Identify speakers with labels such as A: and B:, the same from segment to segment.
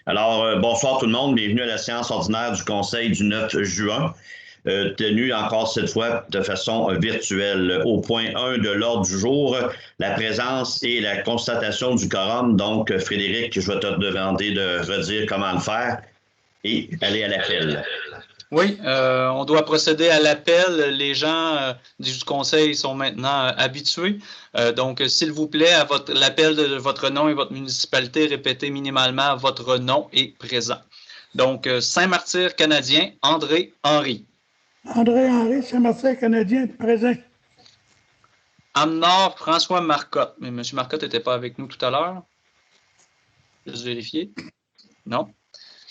A: Alors, bonsoir tout le monde. Bienvenue à la séance ordinaire du Conseil du 9 juin, tenue encore cette fois de façon virtuelle. Au point 1 de l'ordre du jour, la présence et la constatation du quorum. Donc, Frédéric, je vais te demander de redire comment le faire et aller à l'appel.
B: Oui, on doit procéder à l'appel. Les gens du Conseil sont maintenant habitués. Donc, s'il vous plaît, à l'appel de votre nom et votre municipalité, répétez minimalement votre nom est présent. Donc, Saint-Martyr canadien, André Henry.
C: André Henry, Saint-Martyr canadien, présent.
B: Âme-Nord, François Marcotte. Mais M. Marcotte n'était pas avec nous tout à l'heure. Juste vérifier. Non.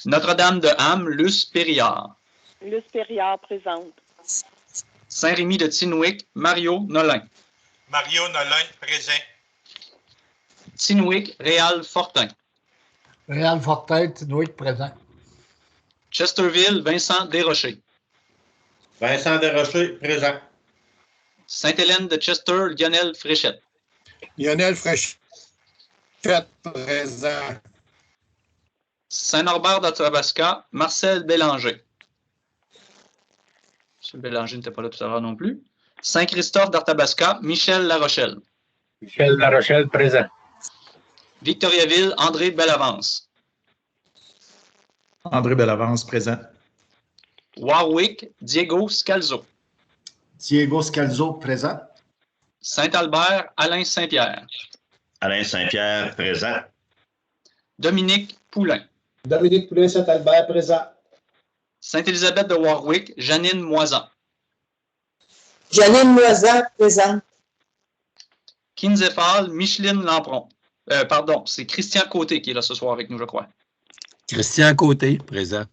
B: Notre-Dame de Ham, Luce Périard.
D: Luce Périard, présente.
B: Saint-Rémy de Tinwick, Mario Nolin.
E: Mario Nolin, présent.
B: Tinwick, Réal Fortin.
F: Réal Fortin, Tinwick, présent.
B: Chesterville, Vincent Desrochers.
E: Vincent Desrochers, présent.
B: Sainte-Hélène de Chester, Lionel Fréchette.
F: Lionel Fréchette, présent.
B: Saint-Norbert d'Athabasca, Marcel Bélanger. M. Bélanger n'était pas là tout à l'heure non plus. Saint-Christophe d'Arthabasca, Michel Larochelle.
G: Michel Larochelle, présent.
B: Victoriaville, André Bellavance.
H: André Bellavance, présent.
B: Warwick, Diego Scalzo.
I: Diego Scalzo, présent.
B: Saint-Albert, Alain Saint-Pierre.
A: Alain Saint-Pierre, présent.
B: Dominique Poulain.
J: Dominique Poulain, Saint-Albert, présent.
B: Sainte-Élisabeth de Warwick, Janine Moisan.
K: Janine Moisan, présente.
B: Kinzéphal, Micheline Lampron. Pardon, c'est Christian Côté qui est là ce soir avec nous, je crois.
L: Christian Côté, présent.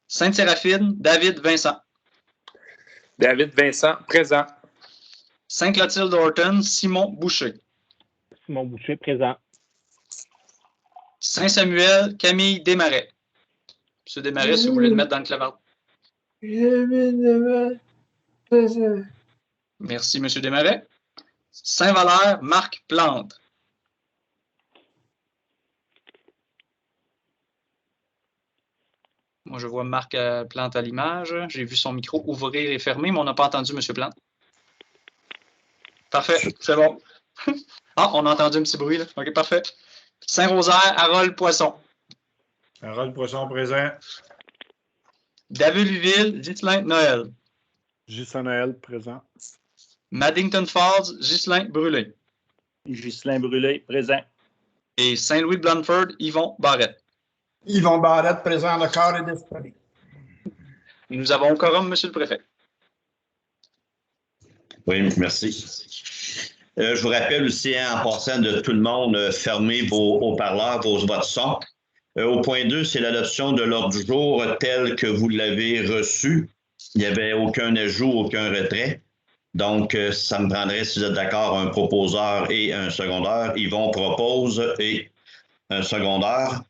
B: Sainte-Séraphine, David Vincent.
G: David Vincent, présent.
B: Sainte-Clotilde Horton, Simon Boucher.
J: Simon Boucher, présent.
B: Saint-Samuel, Camille Desmarais. Monsieur Desmarais, si vous voulez le mettre dans le clavard. Merci, Monsieur Desmarais. Saint-Valère, Marc Plante. Moi, je vois Marc Plante à l'image. J'ai vu son micro ouvrir et fermer, mais on n'a pas entendu M. Plante. Parfait, c'est bon. Ah, on a entendu un petit bruit, là. OK, parfait. Saint-Rosaire, Harold Poisson.
E: Harold Poisson, présent.
B: David-Luville, Ghislain Noël.
J: Ghislain Noël, présent.
B: Maddington Falls, Ghislain Brûlé.
J: Ghislain Brûlé, présent.
B: Et Saint-Louis de Blanford, Yvon Barrette.
F: Yvon Barrette, présent, le corps est disponible.
B: Nous avons quorum, Monsieur le Préfet.
A: Oui, merci. Je vous rappelle aussi, en passant de tout le monde, fermez vos haut-parleurs, votre son. Au point 2, c'est l'adoption de l'ordre du jour tel que vous l'avez reçu. Il n'y avait aucun ajout, aucun retrait. Donc, ça me prendrait, si vous êtes d'accord, un proposeur et un secondeur. Yvon propose et un secondeur.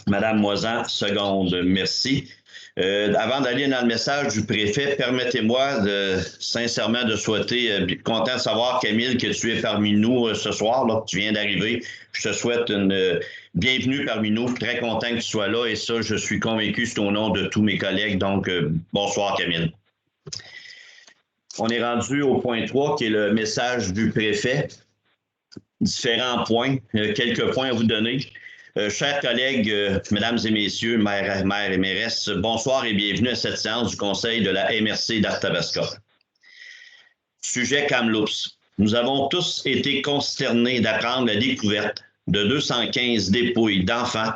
A: Madame Moisan, seconde. Merci. Avant d'aller dans le message du préfet, permettez-moi sincèrement de souhaiter, content de savoir, Camille, que tu es parmi nous ce soir, là, que tu viens d'arriver. Je te souhaite une bienvenue parmi nous. Très content que tu sois là et ça, je suis convaincu, c'est au nom de tous mes collègues. Donc, bonsoir, Camille. On est rendu au point 3, qui est le message du préfet. Différents points, quelques points à vous donner. Chers collègues, mesdames et messieurs, maires et mairesses, bonsoir et bienvenue à cette séance du Conseil de la MRC d'Arthabasca. Sujet Kamloops. Nous avons tous été consternés d'apprendre la découverte de 215 dépouilles d'enfants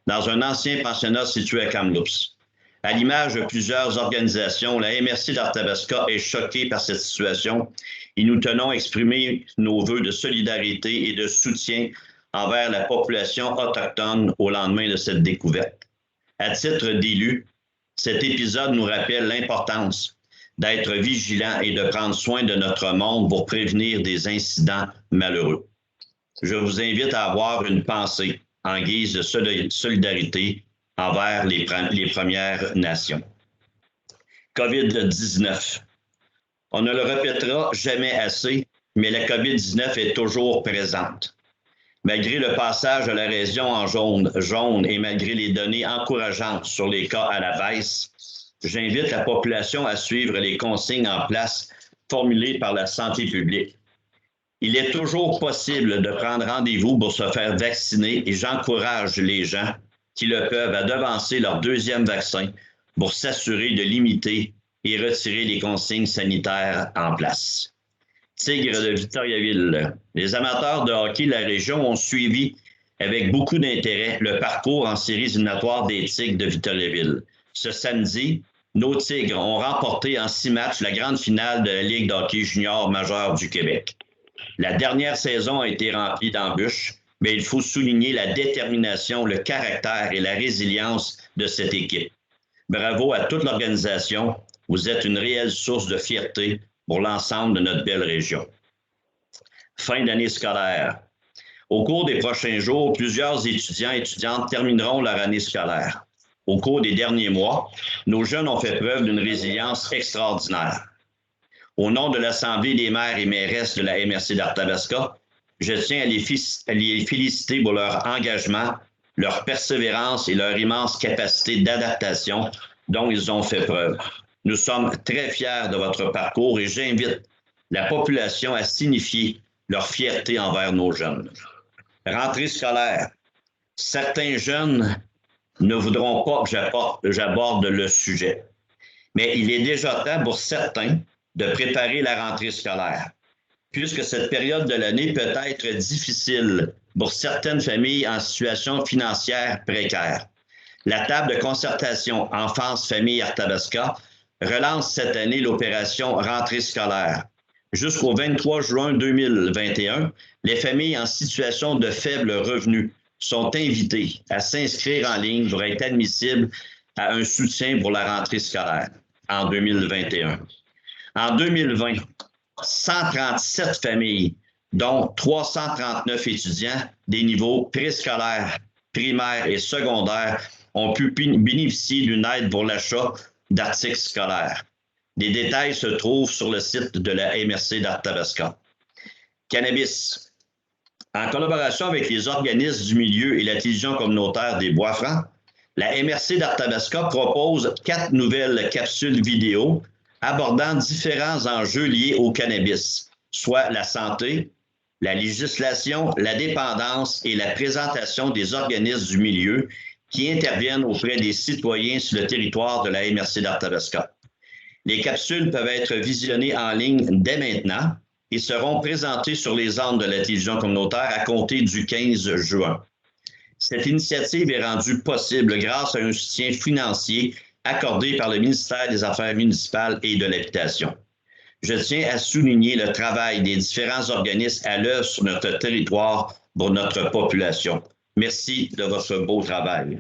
A: dans un ancien pensionnat situé à Kamloops. À l'image de plusieurs organisations, la MRC d'Arthabasca est choquée par cette situation et nous tenons à exprimer nos vœux de solidarité et de soutien envers la population autochtone au lendemain de cette découverte. À titre d'élu, cet épisode nous rappelle l'importance d'être vigilant et de prendre soin de notre monde pour prévenir des incidents malheureux. Je vous invite à avoir une pensée en guise de solidarité envers les Premières Nations. COVID-19. On ne le répétera jamais assez, mais la COVID-19 est toujours présente. Malgré le passage de la région en jaune et malgré les données encourageantes sur les cas à la baisse, j'invite la population à suivre les consignes en place formulées par la santé publique. Il est toujours possible de prendre rendez-vous pour se faire vacciner et j'encourage les gens qui le peuvent à devancer leur deuxième vaccin pour s'assurer de limiter et retirer les consignes sanitaires en place. Tigres de Victoriaville. Les amateurs de hockey de la région ont suivi avec beaucoup d'intérêt le parcours en séries éliminatoires des Tigres de Victoriaville. Ce samedi, nos Tigres ont remporté en 6 matchs la grande finale de la Ligue de hockey junior majeure du Québec. La dernière saison a été remplie d'embûches, mais il faut souligner la détermination, le caractère et la résilience de cette équipe. Bravo à toute l'organisation. Vous êtes une réelle source de fierté pour l'ensemble de notre belle région. Fin d'année scolaire. Au cours des prochains jours, plusieurs étudiants et étudiantes termineront leur année scolaire. Au cours des derniers mois, nos jeunes ont fait preuve d'une résilience extraordinaire. Au nom de l'Assemblée des maires et mairesses de la MRC d'Arthabasca, je tiens à les féliciter pour leur engagement, leur persévérance et leur immense capacité d'adaptation dont ils ont fait preuve. Nous sommes très fiers de votre parcours et j'invite la population à signifier leur fierté envers nos jeunes. Rentrée scolaire. Certains jeunes ne voudront pas que j'aborde le sujet, mais il est déjà temps pour certains de préparer la rentrée scolaire, puisque cette période de l'année peut être difficile pour certaines familles en situation financière précaire. La table de concertation Enfance-Famille Arthabasca relance cette année l'opération rentrée scolaire. Jusqu'au 23 juin 2021, les familles en situation de faible revenu sont invitées à s'inscrire en ligne pour être admissibles à un soutien pour la rentrée scolaire en 2021. En 2020, 137 familles, dont 339 étudiants des niveaux préscolaires, primaires et secondaires, ont pu bénéficier d'une aide pour l'achat d'articles scolaires. Les détails se trouvent sur le site de la MRC d'Arthabasca. Cannabis. En collaboration avec les organismes du milieu et la télévision communautaire des Bois-Francs, la MRC d'Arthabasca propose 4 nouvelles capsules vidéo abordant différents enjeux liés au cannabis, soit la santé, la législation, la dépendance et la présentation des organismes du milieu qui interviennent auprès des citoyens sur le territoire de la MRC d'Arthabasca. Les capsules peuvent être visionnées en ligne dès maintenant et seront présentées sur les ondes de la télévision communautaire à compter du 15 juin. Cette initiative est rendue possible grâce à un soutien financier accordé par le ministère des Affaires municipales et de l'Habitation. Je tiens à souligner le travail des différents organismes à l'œuvre sur notre territoire pour notre population. Merci de votre beau travail.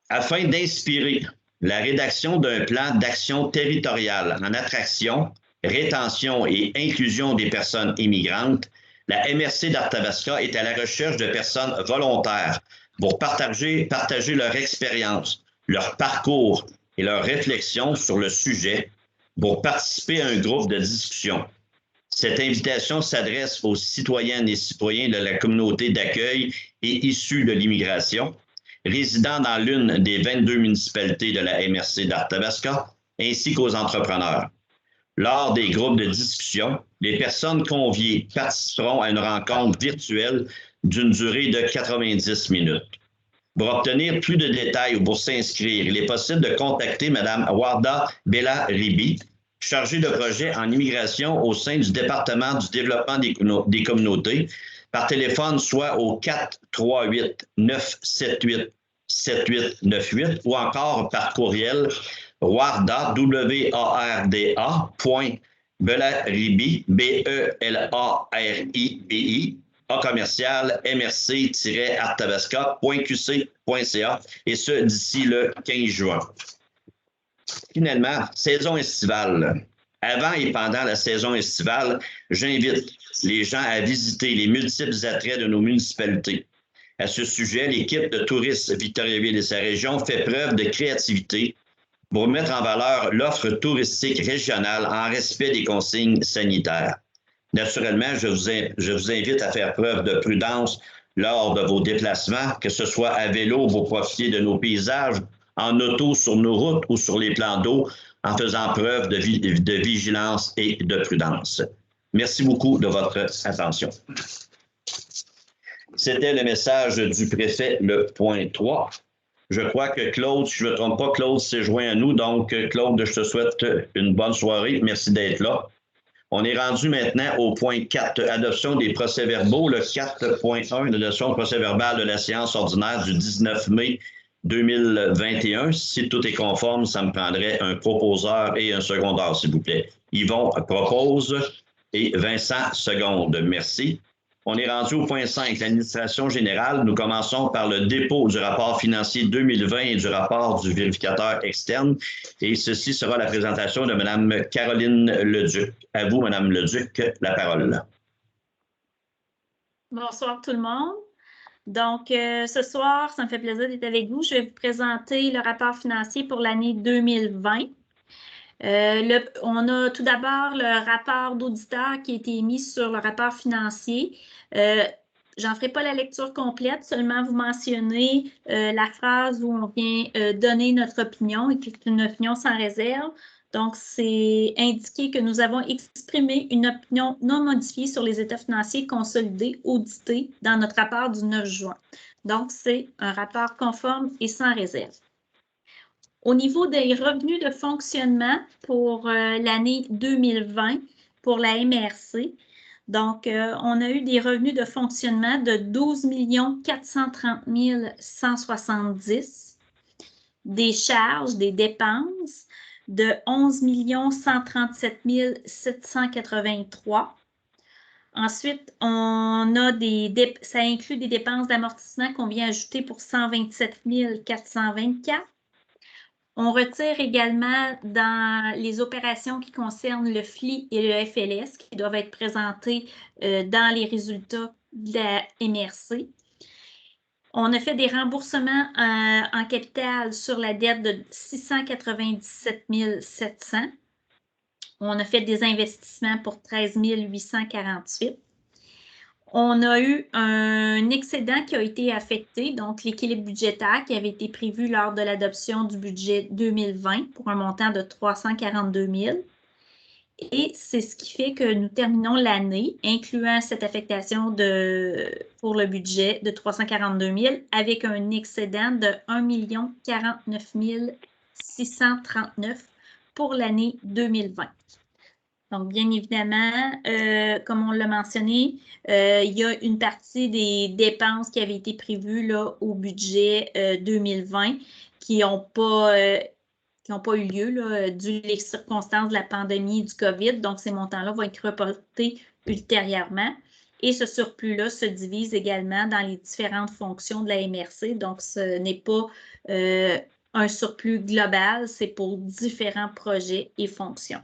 A: Afin d'inspirer la rédaction d'un plan d'action territoriale en attraction, rétention et inclusion des personnes immigrantes, la MRC d'Arthabasca est à la recherche de personnes volontaires pour partager leur expérience, leur parcours et leurs réflexions sur le sujet pour participer à un groupe de discussion. Cette invitation s'adresse aux citoyennes et citoyens de la communauté d'accueil et issus de l'immigration, résidant dans l'une des 22 municipalités de la MRC d'Arthabasca, ainsi qu'aux entrepreneurs. Lors des groupes de discussion, les personnes conviées participeront à une rencontre virtuelle d'une durée de 90 minutes. Pour obtenir plus de détails ou pour s'inscrire, il est possible de contacter Mme Warda Bella-Ribi, chargée de projet en immigration au sein du département du développement des communautés, par téléphone soit au 438-978-7898 ou encore par courriel warda, Bellaribi, B-E-L-A-R-I-B-I, commercial mrc-arthabasca.qc.ca et ce d'ici le 15 juin. Finalement, saison estivale. Avant et pendant la saison estivale, j'invite les gens à visiter les multiples attraits de nos municipalités. À ce sujet, l'équipe de tourisme Victoriaville et sa région fait preuve de créativité pour mettre en valeur l'offre touristique régionale en respect des consignes sanitaires. Naturellement, je vous invite à faire preuve de prudence lors de vos déplacements, que ce soit à vélo, vous profitez de nos paysages, en auto sur nos routes ou sur les plans d'eau, en faisant preuve de vigilance et de prudence. Merci beaucoup de votre attention. C'était le message du préfet, le point 3. Je crois que Claude, si je ne me trompe pas, Claude s'est joint à nous. Donc, Claude, je te souhaite une bonne soirée. Merci d'être là. On est rendu maintenant au point 4, adoption des procès-verbaux. Le 4.1, l'adoption procès-verbal de la séance ordinaire du 19 mai 2021. Si tout est conforme, ça me prendrait un proposeur et un secondeur, s'il vous plaît. Yvon propose et Vincent seconde. Merci. On est rendu au point 5, l'administration générale. Nous commençons par le dépôt du rapport financier 2020 et du rapport du vérificateur externe. Et ceci sera la présentation de Mme Caroline Leduc. À vous, Mme Leduc, la parole.
H: Bonsoir tout le monde. Donc, ce soir, ça me fait plaisir d'être avec vous. Je vais vous présenter le rapport financier pour l'année 2020. On a tout d'abord le rapport d'auditeur qui a été émis sur le rapport financier. J'en ferai pas la lecture complète, seulement vous mentionner la phrase où on vient donner notre opinion et qui est une opinion sans réserve. Donc, c'est indiqué que nous avons exprimé une opinion non modifiée sur les états financiers consolidés, audités dans notre rapport du 9 juin. Donc, c'est un rapport conforme et sans réserve. Au niveau des revenus de fonctionnement pour l'année 2020 pour la MRC, donc on a eu des revenus de fonctionnement de 12 430 170, des charges, des dépenses de 11 137 783. Ensuite, on a ça inclut des dépenses d'amortissement qu'on vient ajouter pour 127 424. On retire également dans les opérations qui concernent le FLI et le FLS qui doivent être présentés dans les résultats de la MRC. On a fait des remboursements en capital sur la dette de 697 700. On a fait des investissements pour 13 848. On a eu un excédent qui a été affecté, donc l'équilibre budgétaire qui avait été prévu lors de l'adoption du budget 2020 pour un montant de 342 000. Et c'est ce qui fait que nous terminons l'année, incluant cette affectation pour le budget de 342 000, avec un excédent de 1 049 639 pour l'année 2020. Donc, bien évidemment, comme on l'a mentionné, il y a une partie des dépenses qui avaient été prévues là, au budget 2020 qui n'ont pas eu lieu là, dû aux circonstances de la pandémie du COVID. Donc, ces montants-là vont être reportés ultérieurement. Et ce surplus-là se divise également dans les différentes fonctions de la MRC. Donc, ce n'est pas un surplus global, c'est pour différents projets et fonctions.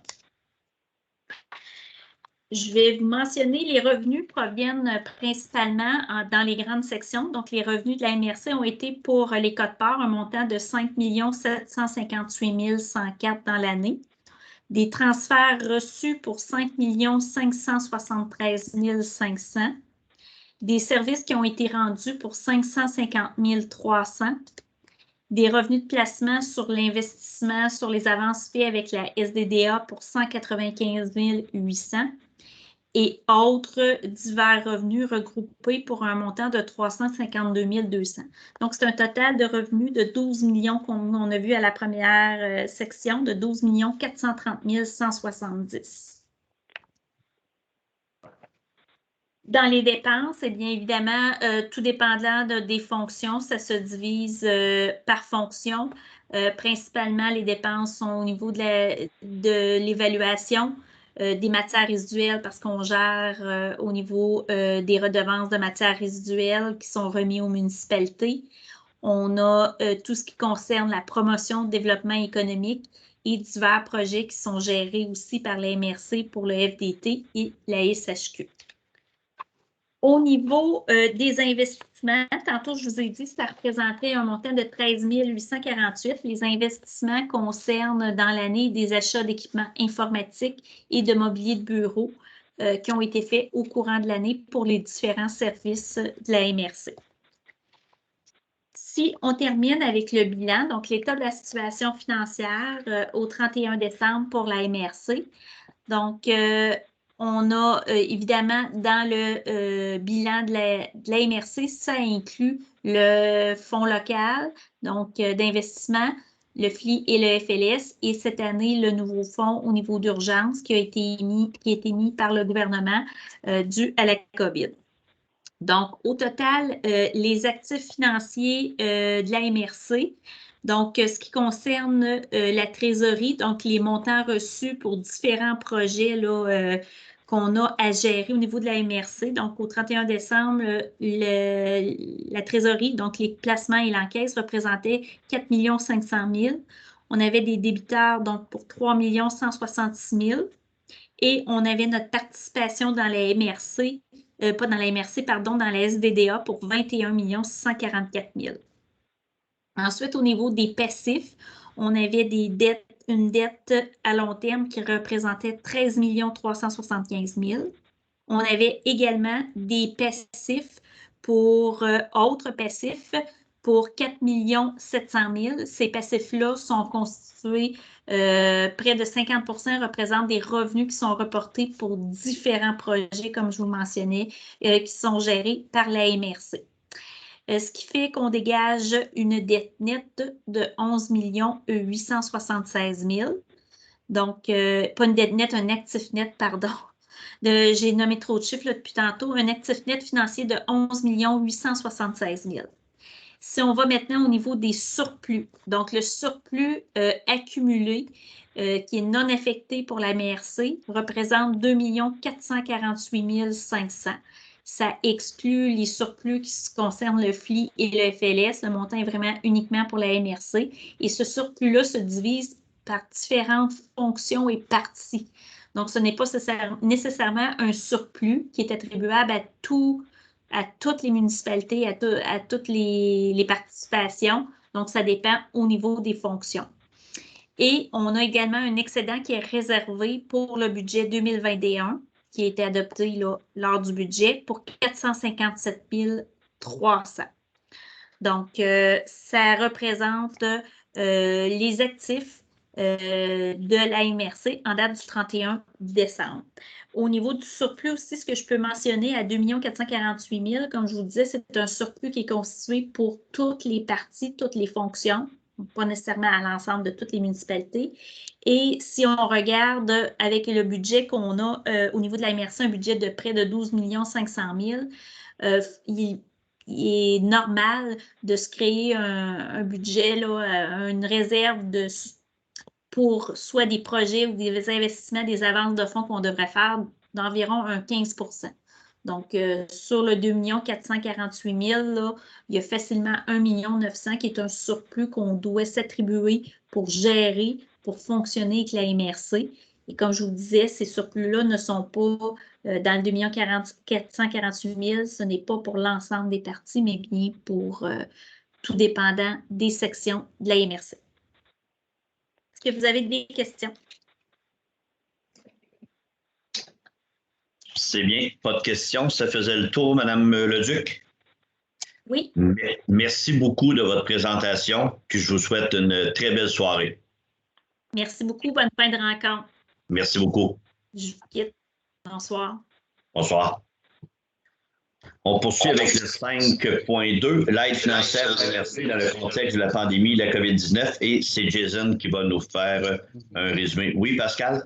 H: Je vais vous mentionner, les revenus proviennent principalement dans les grandes sections. Donc, les revenus de la MRC ont été pour les quotes-parts un montant de 5 758 104 dans l'année. Des transferts reçus pour 5 573 500. Des services qui ont été rendus pour 550 300. Des revenus de placement sur l'investissement sur les avances faits avec la SDDA pour 195 800. Et autres divers revenus regroupés pour un montant de 352 200. Donc, c'est un total de revenus de 12 millions qu'on a vu à la première section, de 12 430 170. Dans les dépenses, eh bien évidemment, tout dépendant des fonctions, ça se divise par fonction. Principalement, les dépenses sont au niveau de l'évaluation. Des matières résiduelles parce qu'on gère au niveau des redevances de matières résiduelles qui sont remises aux municipalités. On a tout ce qui concerne la promotion, le développement économique et divers projets qui sont gérés aussi par la MRC pour le FDT et la SHQ. Au niveau des investissements, tantôt je vous ai dit que ça représentait un montant de 13 848. Les investissements concernent dans l'année des achats d'équipements informatiques et de mobilier de bureau qui ont été faits au courant de l'année pour les différents services de la MRC. Si on termine avec le bilan, donc l'état de la situation financière au 31 décembre pour la MRC. Donc, on a évidemment dans le bilan de la MRC, ça inclut le fonds local, donc d'investissement, le FLI et le FLS, et cette année, le nouveau fonds au niveau d'urgence qui a été mis par le gouvernement dû à la COVID. Donc, au total, les actifs financiers de la MRC, donc ce qui concerne la trésorerie, donc les montants reçus pour différents projets là, qu'on a à gérer au niveau de la MRC. Donc, au 31 décembre, la trésorerie, donc les placements et l'encaisse représentaient 4 500 000. On avait des débiteurs donc pour 3 166 000. Et on avait notre participation dans la MRC, pas dans la MRC, pardon, dans la SDDA pour 21 644 000. Ensuite, au niveau des passifs, on avait une dette à long terme qui représentait 13 375 000. On avait également des passifs pour autres passifs pour 4 700 000. Ces passifs-là sont constitués, près de 50 représentent des revenus qui sont reportés pour différents projets, comme je vous le mentionnais, qui sont gérés par la MRC. Ce qui fait qu'on dégage une dette nette de 11 876 000. Donc, pas une dette nette, un actif net, pardon. J'ai nommé trop de chiffres là, depuis tantôt. Un actif net financier de 11 876 000. Si on va maintenant au niveau des surplus, donc le surplus accumulé qui est non affecté pour la MRC représente 2 448 500. Ça exclut les surplus qui concernent le FLI et le FLS. Le montant est vraiment uniquement pour la MRC. Et ce surplus-là se divise par différentes fonctions et parties. Donc, ce n'est pas nécessairement un surplus qui est attribuable à toutes les municipalités, à toutes les participations. Donc, ça dépend au niveau des fonctions. Et on a également un excédent qui est réservé pour le budget 2021, qui a été adopté là, lors du budget, pour 457 300. Donc, ça représente les actifs de la MRC en date du 31 décembre. Au niveau du surplus aussi, ce que je peux mentionner à 2 448 000, comme je vous disais, c'est un surplus qui est constitué pour toutes les parties, toutes les fonctions, pas nécessairement à l'ensemble de toutes les municipalités. Et si on regarde avec le budget qu'on a au niveau de la MRC, un budget de près de 12 500 000, il est normal de se créer un budget, là, une réserve pour soit des projets ou des investissements, des avances de fonds qu'on devrait faire d'environ un 15 %. Donc, sur le 2 448 000, là, il y a facilement 1 900 000 qui est un surplus qu'on doit s'attribuer pour gérer, pour fonctionner avec la MRC. Et comme je vous disais, ces surplus-là ne sont pas dans le 2 448 000, ce n'est pas pour l'ensemble des parties, mais bien pour tout dépendant des sections de la MRC. Est-ce que vous avez des questions?
A: C'est bien, pas de questions. Ça faisait le tour, Mme Leduc.
H: Oui.
A: Merci beaucoup de votre présentation, puis je vous souhaite une très belle soirée.
H: Merci beaucoup. Bonne fin de rencontre.
A: Merci beaucoup.
H: Je vous quitte. Bonsoir.
A: Bonsoir. On poursuit avec le 5.2, l'aide financière à la MRC dans le contexte de la pandémie de la COVID-19, et c'est Jason qui va nous faire un résumé. Oui, Pascal?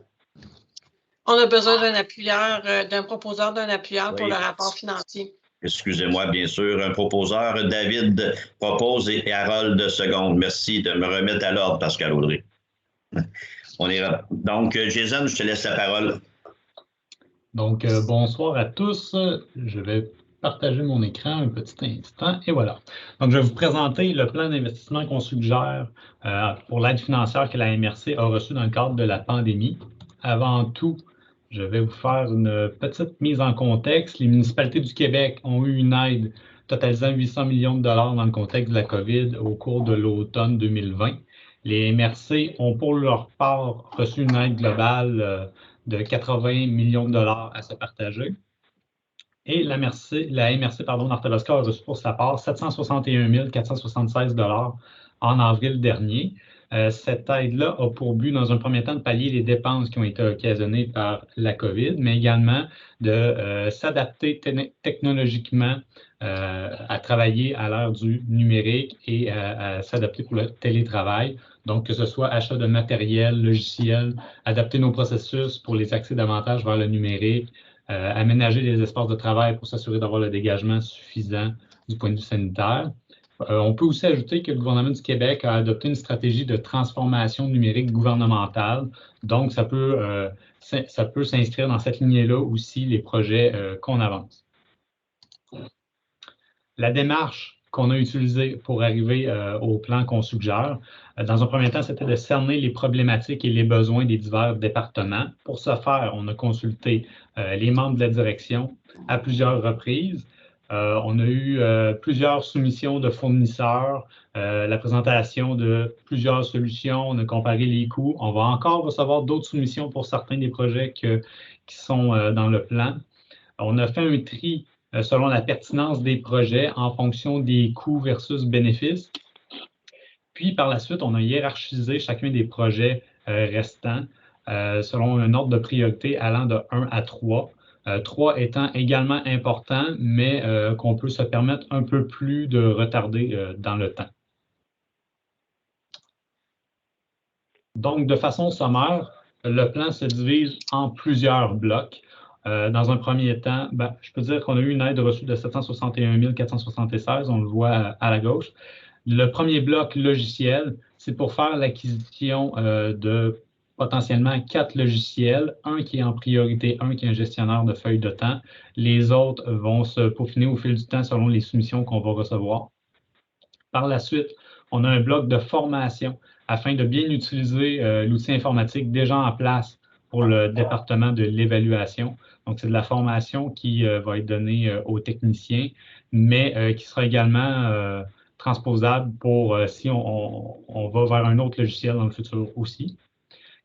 M: On a besoin d'un appuyeur, d'un proposeur d'un appuyeur pour le rapport financier.
A: Excusez-moi, bien sûr. Un proposeur, David propose et Harold seconde. Merci de me remettre à l'ordre, Pascal Audry. Donc, Jason, je te laisse la parole.
N: Donc, bonsoir à tous. Je vais partager mon écran un petit instant et voilà. Donc, je vais vous présenter le plan d'investissement qu'on suggère pour l'aide financière que la MRC a reçue dans le cadre de la pandémie. Avant tout, je vais vous faire une petite mise en contexte. Les municipalités du Québec ont eu une aide totalisant 800 millions de dollars dans le contexte de la COVID au cours de l'automne 2020. Les MRC ont pour leur part reçu une aide globale de 80 millions de dollars à se partager. Et la MRC d'Arthabasca a reçu pour sa part 761 476 $ en avril dernier. Cette aide-là a pour but, dans un premier temps, de pallier les dépenses qui ont été occasionnées par la COVID, mais également de s'adapter technologiquement à travailler à l'ère du numérique et à s'adapter pour le télétravail. Donc, que ce soit achat de matériel, logiciel, adapter nos processus pour les axer davantage vers le numérique, aménager les espaces de travail pour s'assurer d'avoir le dégagement suffisant du point de vue sanitaire. On peut aussi ajouter que le gouvernement du Québec a adopté une stratégie de transformation numérique gouvernementale. Donc, ça peut s'inscrire dans cette lignée-là aussi les projets qu'on avance. La démarche qu'on a utilisée pour arriver au plan qu'on suggère, dans un premier temps, c'était de cerner les problématiques et les besoins des divers départements. Pour ce faire, on a consulté les membres de la direction à plusieurs reprises. On a eu plusieurs soumissions de fournisseurs, la présentation de plusieurs solutions, on a comparé les coûts. On va encore recevoir d'autres soumissions pour certains des projets qui sont dans le plan. On a fait un tri selon la pertinence des projets en fonction des coûts versus bénéfices. Puis, par la suite, on a hiérarchisé chacun des projets restants selon un ordre de priorité allant de 1 à 3. 3 étant également important, mais qu'on peut se permettre un peu plus de retarder dans le temps. Donc, de façon sommaire, le plan se divise en plusieurs blocs. Dans un premier temps, je peux dire qu'on a eu une aide reçue de 761 476, on le voit à la gauche. Le premier bloc logiciel, c'est pour faire l'acquisition de potentiellement 4 logiciels, un qui est en priorité, un qui est un gestionnaire de feuilles de temps. Les autres vont se peaufiner au fil du temps selon les soumissions qu'on va recevoir. Par la suite, on a un bloc de formation afin de bien utiliser l'outil informatique déjà en place pour le département de l'évaluation. Donc, c'est de la formation qui va être donnée aux techniciens, mais qui sera également transposable pour si on va vers un autre logiciel dans le futur aussi.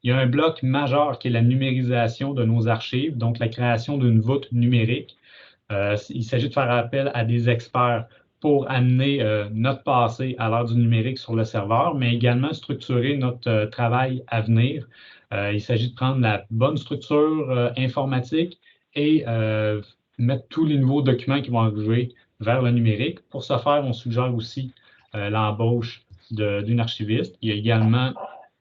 N: Il y a un bloc majeur qui est la numérisation de nos archives, donc la création d'une voûte numérique. Il s'agit de faire appel à des experts pour amener notre passé à l'ère du numérique sur le serveur, mais également structurer notre travail à venir. Il s'agit de prendre la bonne structure informatique et mettre tous les nouveaux documents qui vont arriver vers le numérique. Pour ce faire, on suggère aussi l'embauche d'une archiviste. Il y a également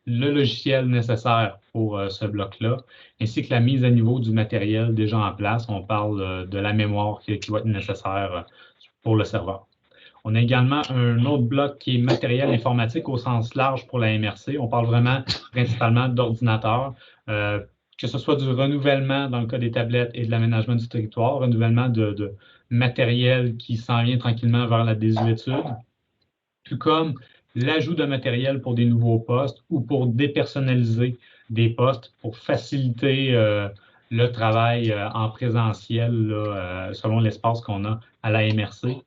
N: le logiciel nécessaire pour ce bloc-là, ainsi que la mise à niveau du matériel déjà en place. On parle de la mémoire qui va être nécessaire pour le serveur. On a également un autre bloc qui est matériel informatique au sens large pour la MRC. On parle vraiment principalement d'ordinateurs, que ce soit du renouvellement dans le cas des tablettes et de l'aménagement du territoire, renouvellement de matériel qui s'en vient tranquillement vers la désuétude, tout comme l'ajout de matériel pour des nouveaux postes ou pour dépersonnaliser des postes pour faciliter le travail en présentiel là, selon l'espace qu'on a à la MRC.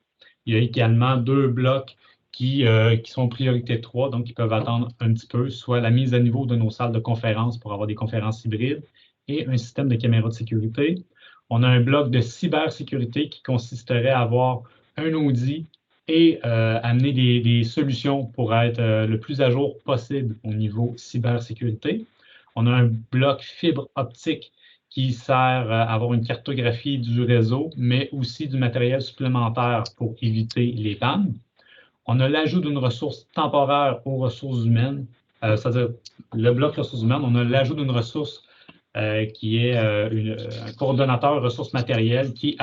N: Il y a également 2 blocs qui sont priorité 3, donc qui peuvent attendre un petit peu, soit la mise à niveau de nos salles de conférences pour avoir des conférences hybrides et un système de caméras de sécurité. On a un bloc de cybersécurité qui consisterait à avoir un audit et amener des solutions pour être le plus à jour possible au niveau cybersécurité. On a un bloc fibre optique qui sert à avoir une cartographie du réseau, mais aussi du matériel supplémentaire pour éviter les pannes. On a l'ajout d'une ressource temporaire aux ressources humaines, c'est-à-dire le bloc ressources humaines, on a l'ajout d'une ressource qui est un coordonnateur ressources matérielles qui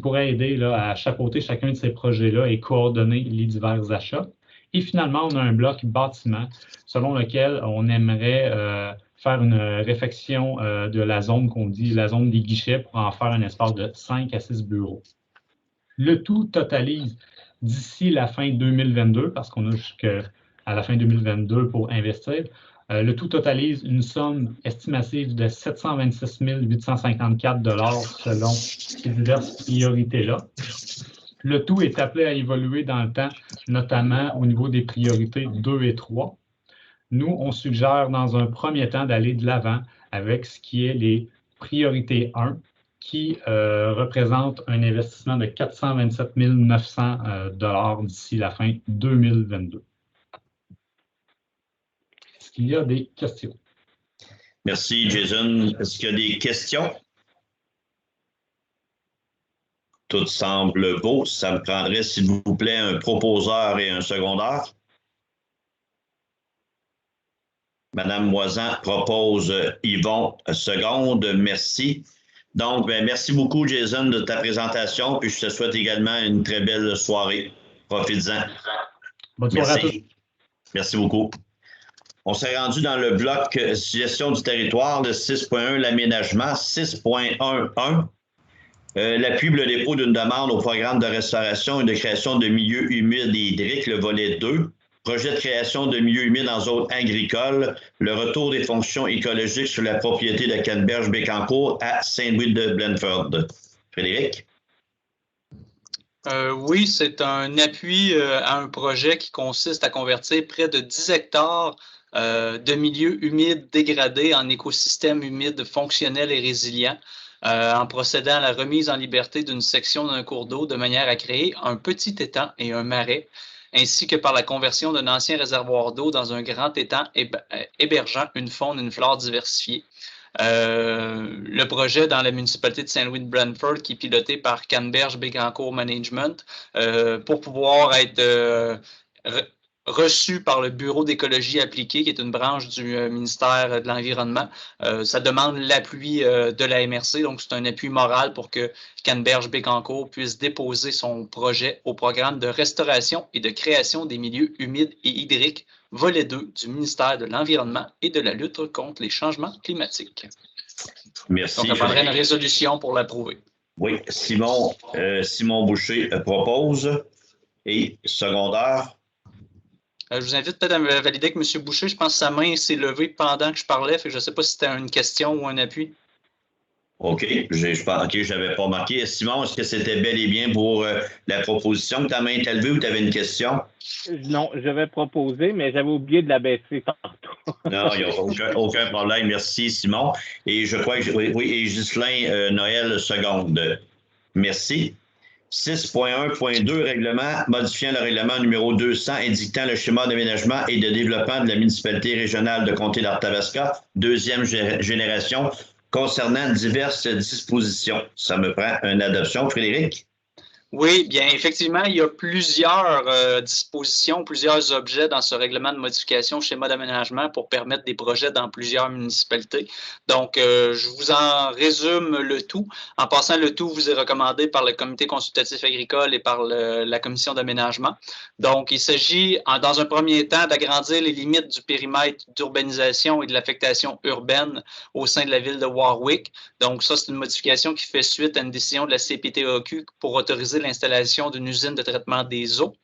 N: pourrait aider là, à chapeauter chacun de ces projets-là et coordonner les divers achats. Et finalement, on a un bloc bâtiment selon lequel on aimerait faire une réfection de la zone qu'on dit la zone des guichets pour en faire un espace de 5 à 6 bureaux. Le tout totalise d'ici la fin 2022, parce qu'on a jusqu'à la fin 2022 pour investir, le tout totalise une somme estimative de 726 854 $ selon ces diverses priorités-là. Le tout est appelé à évoluer dans le temps, notamment au niveau des priorités 2 et 3. Nous, on suggère dans un premier temps d'aller de l'avant avec ce qui est les priorités 1, qui représente un investissement de 427 900 $ d'ici la fin 2022. Est-ce qu'il y a des questions?
A: Merci, Jason. Est-ce qu'il y a des questions? Tout semble beau. Ça me prendrait, s'il vous plaît, un proposeur et un secondaire. Madame Moisan propose Yvon seconde. Merci. Donc, merci beaucoup, Jason, de ta présentation. Puis je te souhaite également une très belle soirée. Profites-en.
N: Bonne soirée à tous.
A: Merci beaucoup. On s'est rendu dans le bloc gestion du territoire, le 6.1, l'aménagement, 6.11. L'appui le dépôt d'une demande au programme de restauration et de création de milieux humides et hydriques, le volet 2. Projet de création de milieux humides en zone agricole, le retour des fonctions écologiques sur la propriété de Canneberge-Bécancour à Saint-Louis de Blandford. Frédéric?
B: Oui, c'est un appui à un projet qui consiste à convertir près de 10 hectares de milieux humides dégradés en écosystèmes humides fonctionnels et résilients, en procédant à la remise en liberté d'une section d'un cours d'eau de manière à créer un petit étang et un marais, ainsi que par la conversion d'un ancien réservoir d'eau dans un grand étang hébergeant une faune et une flore diversifiée. Le projet dans la municipalité de Saint-Louis de Blandford, qui est piloté par Canneberge-Bécancour Management, pour pouvoir être reçu par le Bureau d'écologie appliquée, qui est une branche du ministère de l'Environnement. Ça demande l'appui de la MRC, donc c'est un appui moral pour que Canneberge-Bécancour puisse déposer son projet au programme de restauration et de création des milieux humides et hydriques, volet 2 du ministère de l'Environnement et de la lutte contre les changements climatiques.
A: Merci.
B: Donc, on prendrait une résolution pour l'approuver.
A: Oui, Simon Boucher propose et secondaire.
B: Je vous invite peut-être à me valider que M. Boucher, je pense que sa main s'est levée pendant que je parlais, fait que je ne sais pas si c'était une question ou un appui.
A: OK, je n'avais pas marqué. Simon, est-ce que c'était bel et bien pour la proposition que ta main est levée ou tu avais une question?
J: Non, j'avais proposé, mais j'avais oublié de la baisser tantôt.
A: Non, il n'y a aucun problème. Merci, Simon. Et je crois que oui, et Ghislain Noël seconde. Merci. 6.1.2, règlement, modifiant le règlement numéro 200, indiquant le schéma d'aménagement et de développement de la municipalité régionale de Comté d'Arthabasca, deuxième génération, concernant diverses dispositions. Ça me prend une adoption. Frédéric?
B: Oui, bien, effectivement, il y a plusieurs dispositions, plusieurs objets dans ce règlement de modification schéma d'aménagement pour permettre des projets dans plusieurs municipalités. Donc, je vous en résume le tout. En passant, le tout vous est recommandé par le Comité consultatif agricole et par la Commission d'aménagement. Donc, il s'agit, dans un premier temps, d'agrandir les limites du périmètre d'urbanisation et de l'affectation urbaine au sein de la ville de Warwick. Donc, ça, c'est une modification qui fait suite à une décision de la CPTAQ pour autoriser l'installation d'une usine de traitement des eaux.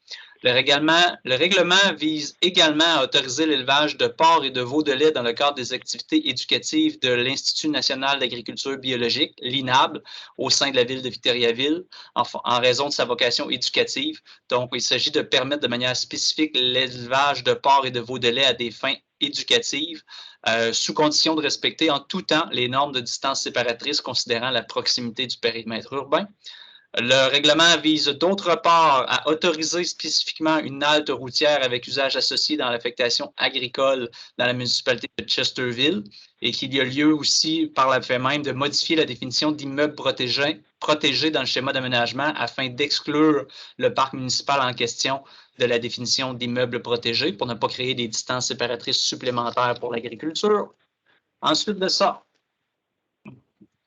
B: Le règlement vise également à autoriser l'élevage de porcs et de veaux de lait dans le cadre des activités éducatives de l'Institut national d'agriculture biologique, l'INAB, au sein de la ville de Victoriaville, en raison de sa vocation éducative. Donc, il s'agit de permettre de manière spécifique l'élevage de porcs et de veaux de lait à des fins éducatives, sous condition de respecter en tout temps les normes de distance séparatrice considérant la proximité du périmètre urbain. Le règlement vise d'autre part à autoriser spécifiquement une halte routière avec usage associé dans l'affectation agricole dans la municipalité de Chesterville et qu'il y a lieu aussi par la fait même de modifier la définition d'immeubles protégés dans le schéma d'aménagement afin d'exclure le parc municipal en question de la définition d'immeubles protégés pour ne pas créer des distances séparatrices supplémentaires pour l'agriculture. Ensuite de ça,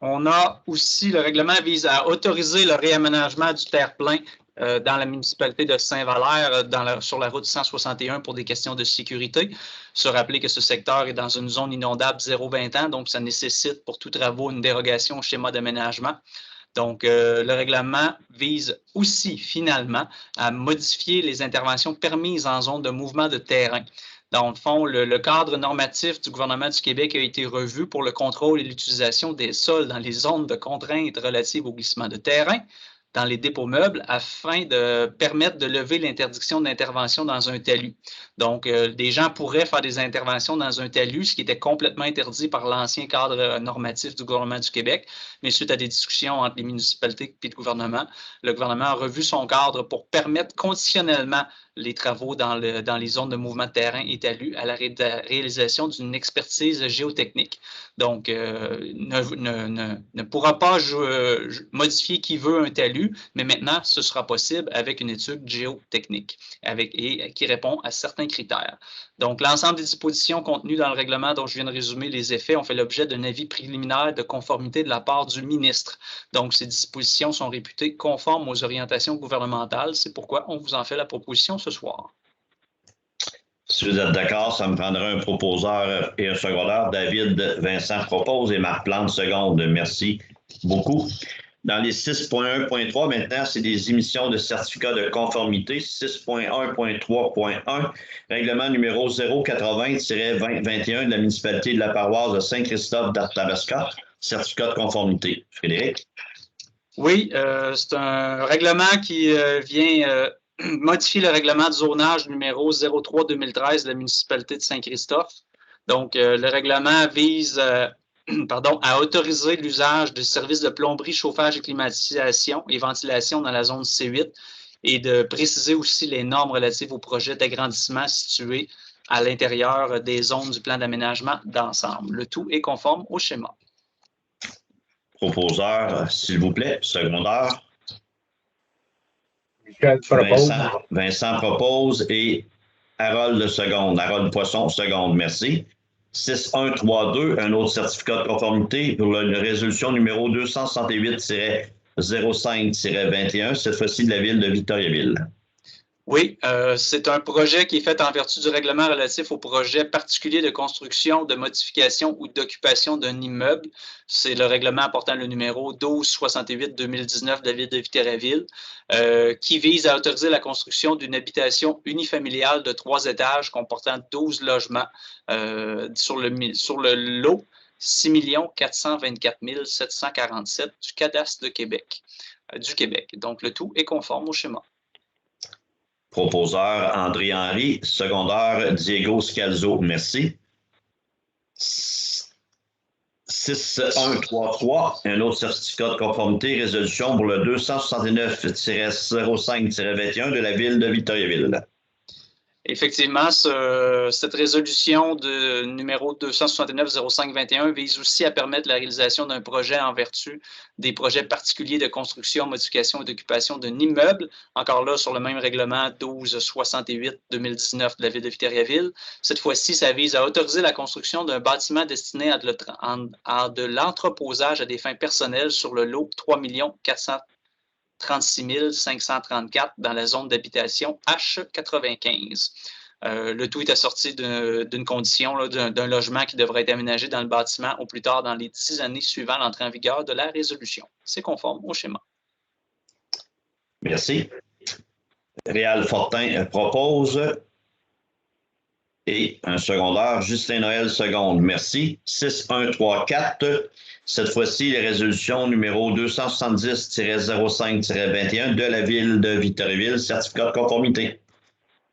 B: on a aussi, le règlement vise à autoriser le réaménagement du terre-plein dans la municipalité de Saint-Valère sur la route 161 pour des questions de sécurité. Se rappeler que ce secteur est dans une zone inondable 0-20 ans, donc ça nécessite pour tous travaux une dérogation au schéma d'aménagement. Donc, le règlement vise aussi, finalement, à modifier les interventions permises en zone de mouvement de terrain. Dans le fond, le cadre normatif du gouvernement du Québec a été revu pour le contrôle et l'utilisation des sols dans les zones de contraintes relatives au glissement de terrain. dans les dépôts meubles afin de permettre de lever l'interdiction d'intervention dans un talus. Donc, des gens pourraient faire des interventions dans un talus, ce qui était complètement interdit par l'ancien cadre normatif du gouvernement du Québec. Mais suite à des discussions entre les municipalités et le gouvernement a revu son cadre pour permettre conditionnellement les travaux dans les zones de mouvement de terrain et talus à la réalisation d'une expertise géotechnique. Donc, ne pourra pas modifier qui veut un talus, mais maintenant, ce sera possible avec une étude géotechnique et qui répond à certains critères. Donc, l'ensemble des dispositions contenues dans le règlement dont je viens de résumer les effets ont fait l'objet d'un avis préliminaire de conformité de la part du ministre. Donc, ces dispositions sont réputées conformes aux orientations gouvernementales. C'est pourquoi on vous en fait la proposition ce soir.
A: Si vous êtes d'accord, ça me prendra un proposeur et un secondaire. David Vincent propose et Marc Plante seconde. Merci beaucoup. Dans les 6.1.3, maintenant, c'est des émissions de certificats de conformité. 6.1.3.1, règlement numéro 080-2021 de la municipalité de la paroisse de Saint-Christophe d'Arthabasca, certificat de conformité. Frédéric?
B: Oui, c'est un règlement qui vient modifier le règlement de zonage numéro 03-2013 de la municipalité de Saint-Christophe. Donc, le règlement vise à autoriser l'usage de services de plomberie, chauffage et climatisation et ventilation dans la zone C8 et de préciser aussi les normes relatives aux projets d'agrandissement situés à l'intérieur des zones du plan d'aménagement d'ensemble. Le tout est conforme au schéma.
A: Proposeur, s'il vous plaît, secondaire.
G: Michel propose.
A: Vincent propose et Harold le seconde. Harold Poisson seconde. Merci. 6132, un autre certificat de conformité pour la résolution numéro 268-05-21, cette fois-ci de la ville de Victoriaville.
B: Oui, c'est un projet qui est fait en vertu du règlement relatif aux projets particuliers de construction, de modification ou d'occupation d'un immeuble. C'est le règlement portant le numéro 1268-2019 de la ville de Victoriaville, qui vise à autoriser la construction d'une habitation unifamiliale de 3 étages comportant 12 logements sur le lot 6 424 747 du cadastre de Québec, Donc, le tout est conforme au schéma.
A: Proposeur André Henry, secondaire Diego Scalzo. Merci. 6133, un autre certificat de conformité, résolution pour le 269-05-21 de la ville de Victoriaville.
B: Effectivement, cette résolution de numéro 269-05-21 vise aussi à permettre la réalisation d'un projet en vertu des projets particuliers de construction, modification et d'occupation d'un immeuble. Encore là, sur le même règlement 1268-2019 de la ville de Victoriaville. Cette fois-ci, ça vise à autoriser la construction d'un bâtiment destiné à de l'entreposage à des fins personnelles sur le lot 3 436 534 dans la zone d'habitation H95. Le tout est assorti d'une condition, d'un logement qui devrait être aménagé dans le bâtiment au plus tard dans les 10 années suivant l'entrée en vigueur de la résolution. C'est conforme au schéma.
A: Merci. Réal Fortin propose et un secondaire, Justin Noël seconde. Merci. 6134. Cette fois-ci, les résolutions numéro 270-05-21 de la ville de Victoriaville, certificat de conformité.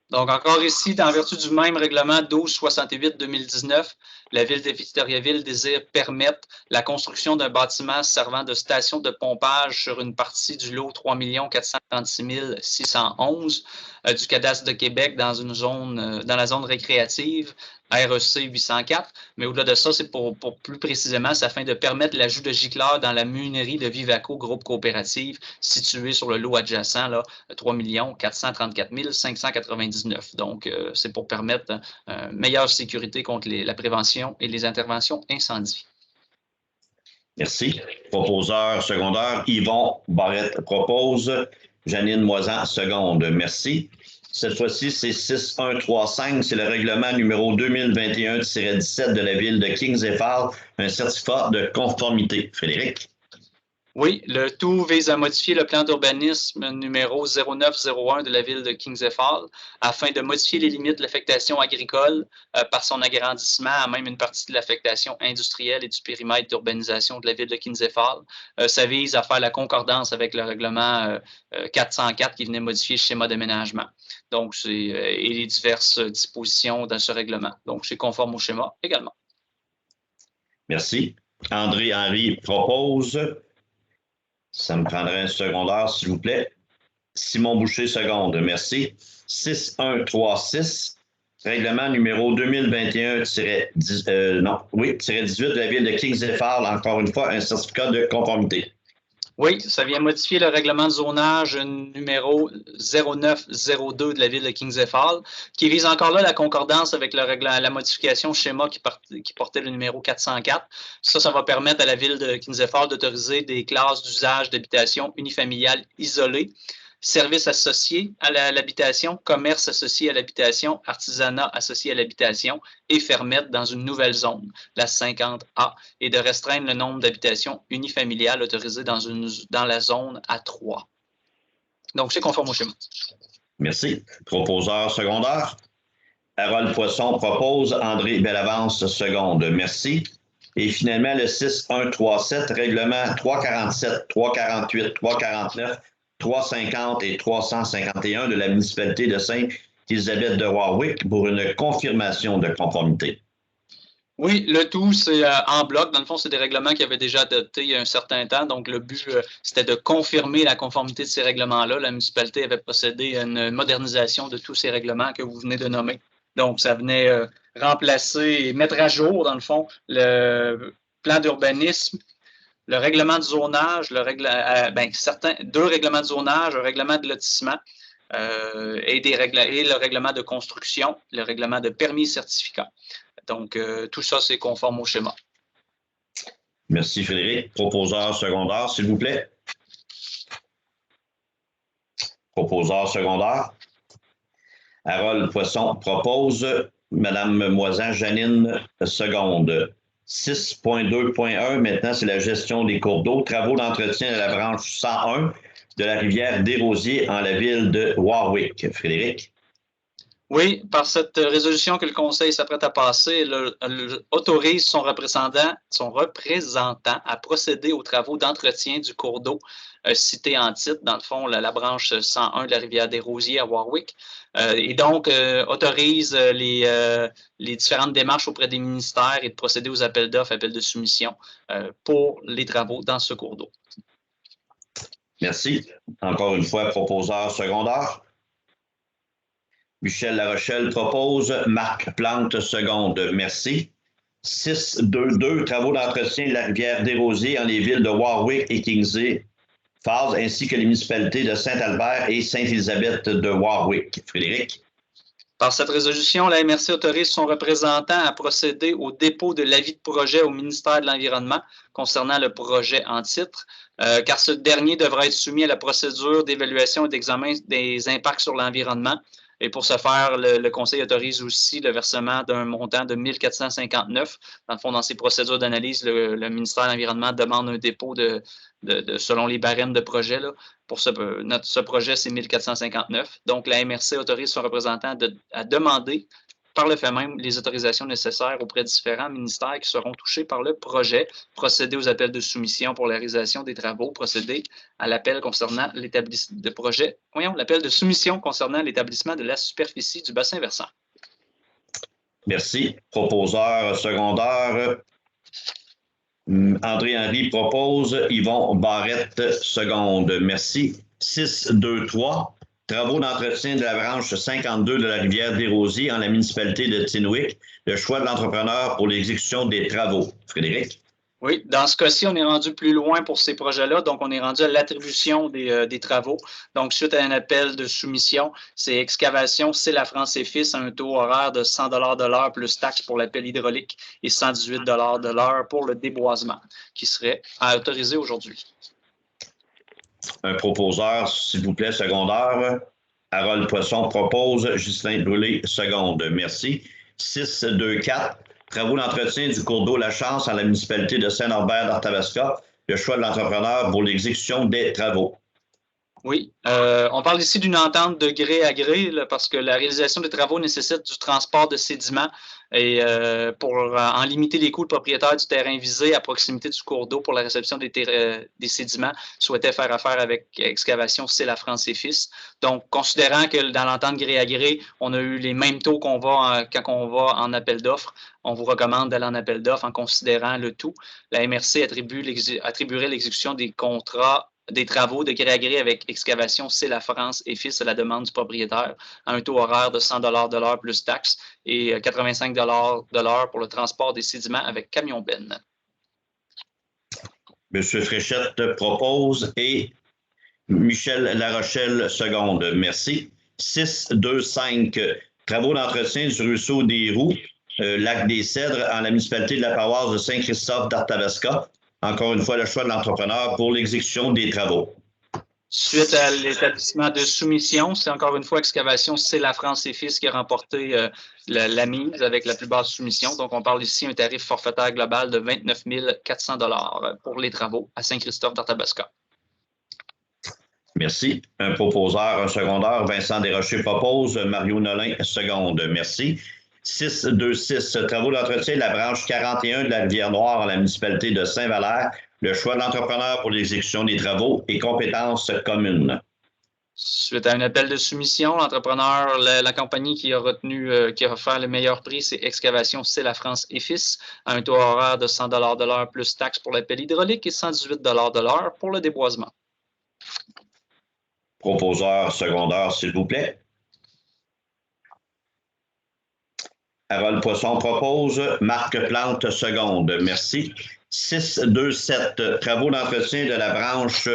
B: Donc, encore ici, en vertu du même règlement 1268-2019, la ville de Victoriaville désire permettre la construction d'un bâtiment servant de station de pompage sur une partie du lot 3 436 611 du cadastre de Québec dans la zone récréative REC 804. Mais au-delà de ça, c'est pour plus précisément, c'est afin de permettre l'ajout de gicleurs dans la meunerie de Vivaco Groupe Coopérative située sur le lot adjacent, là, 3 434 599. Donc, c'est pour permettre meilleure sécurité contre la prévention et les interventions incendie.
A: Merci. Proposeur secondaire, Yvon Barrette propose. Janine Moisan seconde. Merci. Cette fois-ci, c'est 6135, c'est le règlement numéro 2021-17 de la ville de Kings et Falls, un certificat de conformité. Frédéric?
B: Oui, le tout vise à modifier le plan d'urbanisme numéro 0901 de la ville de Kings Hall afin de modifier les limites de l'affectation agricole par son agrandissement à même une partie de l'affectation industrielle et du périmètre d'urbanisation de la ville de Kings Hall. Ça vise à faire la concordance avec le règlement 404 qui venait modifier le schéma d'aménagement. Donc, et les diverses dispositions dans ce règlement. Donc, c'est conforme au schéma également.
A: Merci. André Henry propose. Ça me prendrait un secondaire, s'il vous plaît. Simon Boucher, seconde. Merci. 6136, règlement numéro 2021-18 de la ville de Kings Hall. Encore une fois, un certificat de conformité.
B: Oui, ça vient modifier le règlement de zonage numéro 0902 de la ville de Kings Hall, qui vise encore là la concordance avec la modification schéma qui portait le numéro 404. Ça va permettre à la ville de Kings Hall d'autoriser des classes d'usage d'habitation unifamiliale isolées, services associés à l'habitation, commerce associé à l'habitation, artisanat associé à l'habitation et fermettes dans une nouvelle zone, la 50A, et de restreindre le nombre d'habitations unifamiliales autorisées dans la zone A3. Donc, c'est conforme au schéma.
A: Merci. Proposeur secondaire. Harold Poisson propose. André Bellavance, seconde. Merci. Et finalement, le 6137, règlement 347, 348, 349, 350 et 351 de la municipalité de Sainte-Élisabeth de Warwick pour une confirmation de conformité.
B: Oui, le tout, c'est en bloc. Dans le fond, c'est des règlements qui avaient déjà adoptés il y a un certain temps. Donc, le but, c'était de confirmer la conformité de ces règlements-là. La municipalité avait procédé à une modernisation de tous ces règlements que vous venez de nommer. Donc, ça venait remplacer et mettre à jour, dans le fond, le plan d'urbanisme, le règlement de zonage, deux règlements de zonage, un règlement de lotissement et le règlement de construction, le règlement de permis et certificat. Donc, tout ça, c'est conforme au schéma.
A: Merci, Frédéric. Proposeur secondaire, s'il vous plaît. Proposeur secondaire. Harold Poisson propose. Madame Moisan-Janine, seconde. 6.2.1, maintenant, c'est la gestion des cours d'eau. Travaux d'entretien à la branche 101 de la rivière des Rosiers en la ville de Warwick. Frédéric?
B: Oui, par cette résolution que le Conseil s'apprête à passer, autorise son représentant à procéder aux travaux d'entretien du cours d'eau cité en titre, dans le fond, la branche 101 de la rivière des Rosiers à Warwick, et donc autorise les différentes démarches auprès des ministères et de procéder aux appels d'offres, appels de soumission pour les travaux dans ce cours d'eau.
A: Merci. Encore une fois, proposeur secondaire. Michel Larochelle propose. Marc Plante, seconde. Merci. 6.2.2, travaux d'entretien de la rivière des Rosiers en les villes de Warwick et Kingsley Falls, ainsi que les municipalités de Saint-Albert et Sainte-Élisabeth de Warwick. Frédéric?
B: Par cette résolution, la MRC autorise son représentant à procéder au dépôt de l'avis de projet au ministère de l'Environnement concernant le projet en titre, car ce dernier devra être soumis à la procédure d'évaluation et d'examen des impacts sur l'environnement. Et pour ce faire, le Conseil autorise aussi le versement d'un montant de 1 459. Dans le fond, dans ces procédures d'analyse, le ministère de l'Environnement demande un dépôt selon les barèmes de projet. Là. Pour ce projet, c'est 1 459. Donc, la MRC autorise son représentant à demander, par le fait même, les autorisations nécessaires auprès de différents ministères qui seront touchés par le projet, procéder aux appels de soumission pour la réalisation des travaux, procéder à l'appel concernant l'établissement de projet, l'appel de soumission concernant l'établissement de la superficie du bassin versant.
A: Merci. Proposeur secondaire. André Henry propose. Yvon Barrette, seconde. Merci. 6.2.3. Travaux d'entretien de la branche 52 de la rivière des Rosiers en la municipalité de Tinwick. Le choix de l'entrepreneur pour l'exécution des travaux. Frédéric?
B: Oui, dans ce cas-ci, on est rendu plus loin pour ces projets-là. Donc, on est rendu à l'attribution des travaux. Donc, suite à un appel de soumission, c'est excavation, c'est la France et Fils à un taux horaire de 100 $ de l'heure plus taxe pour l'appel hydraulique et 118 $ de l'heure pour le déboisement qui serait à autoriser aujourd'hui.
A: Un proposeur, s'il vous plaît, secondaire. Harold Poisson propose. Justin Brûlé, seconde. Merci. 6.2.4. Travaux d'entretien du cours d'eau La Chance à la municipalité de Saint-Norbert d'Arthabasca. le choix de l'entrepreneur pour l'exécution des travaux.
B: Oui, on parle ici d'une entente de gré à gré là, parce que la réalisation des travaux nécessite du transport de sédiments et pour en limiter les coûts, le propriétaire du terrain visé à proximité du cours d'eau pour la réception des sédiments souhaitait faire affaire avec Excavation C'est la France et Fils. Donc, considérant que dans l'entente gré à gré, on a eu les mêmes taux qu'on va quand on va en appel d'offres, on vous recommande d'aller en appel d'offres en considérant le tout. La MRC attribuerait l'exécution des contrats des travaux de gré à gré avec Excavation C'est la France et Fils à la demande du propriétaire à un taux horaire de 100 de l'heure plus taxes et 85 de l'heure pour le transport des sédiments avec camion-benne.
A: M. Fréchette propose et Michel Larochelle seconde. Merci. 6.2.5. Travaux d'entretien du ruisseau des Roues, lac des Cèdres, en la municipalité de la paroisse de Saint-Christophe d'Arthabasca. Encore une fois, le choix de l'entrepreneur pour l'exécution des travaux.
B: Suite à l'établissement de soumission, c'est encore une fois Excavation C'est la France et Fils qui a remporté la mise avec la plus basse soumission. Donc, on parle ici d'un tarif forfaitaire global de 29 400 $ pour les travaux à Saint-Christophe d'Arthabasca.
A: Merci. Un proposeur, un secondeur. Vincent Desrochers propose. Mario Nolin seconde. Merci. 6.2.6. Travaux d'entretien de la branche 41 de la Rivière-Noire en la municipalité de Saint-Valère. Le choix de l'entrepreneur pour l'exécution des travaux et compétences communes.
B: Suite à un appel de soumission, l'entrepreneur, la compagnie qui a retenu, qui a offert le meilleur prix, c'est Excavation C'est la France et Fils, à un taux horaire de 100 $ de l'heure plus taxes pour l'appel hydraulique et 118 $ de l'heure pour le déboisement.
A: Proposeur secondaire, s'il vous plaît. Harold Poisson propose. Marc Plante seconde. Merci. 6.2.7. Travaux d'entretien de la branche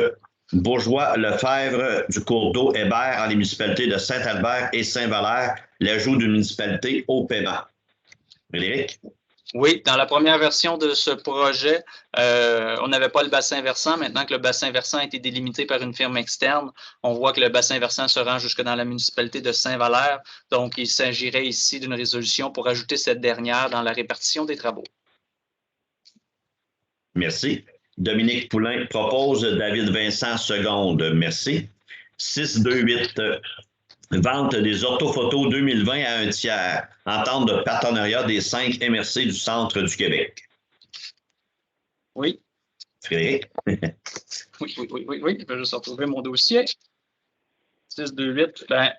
A: Bourgeois-Lefebvre du cours d'eau Hébert en les municipalités de Saint-Albert et Saint-Valère. L'ajout d'une municipalité au paiement. Frédéric?
B: Oui, dans la première version de ce projet, on n'avait pas le bassin versant. Maintenant que le bassin versant a été délimité par une firme externe, on voit que le bassin versant se rend jusque dans la municipalité de Saint-Valère. Donc, il s'agirait ici d'une résolution pour ajouter cette dernière dans la répartition des travaux.
A: Merci. Dominique Poulain propose. David Vincent seconde. Merci. 6.2.8. Vente des orthophotos 2020 à un tiers. Entente de partenariat des 5 MRC du centre du Québec.
B: Oui.
A: Frédéric?
B: Oui. Je vais juste retrouver mon dossier. 6.2.8.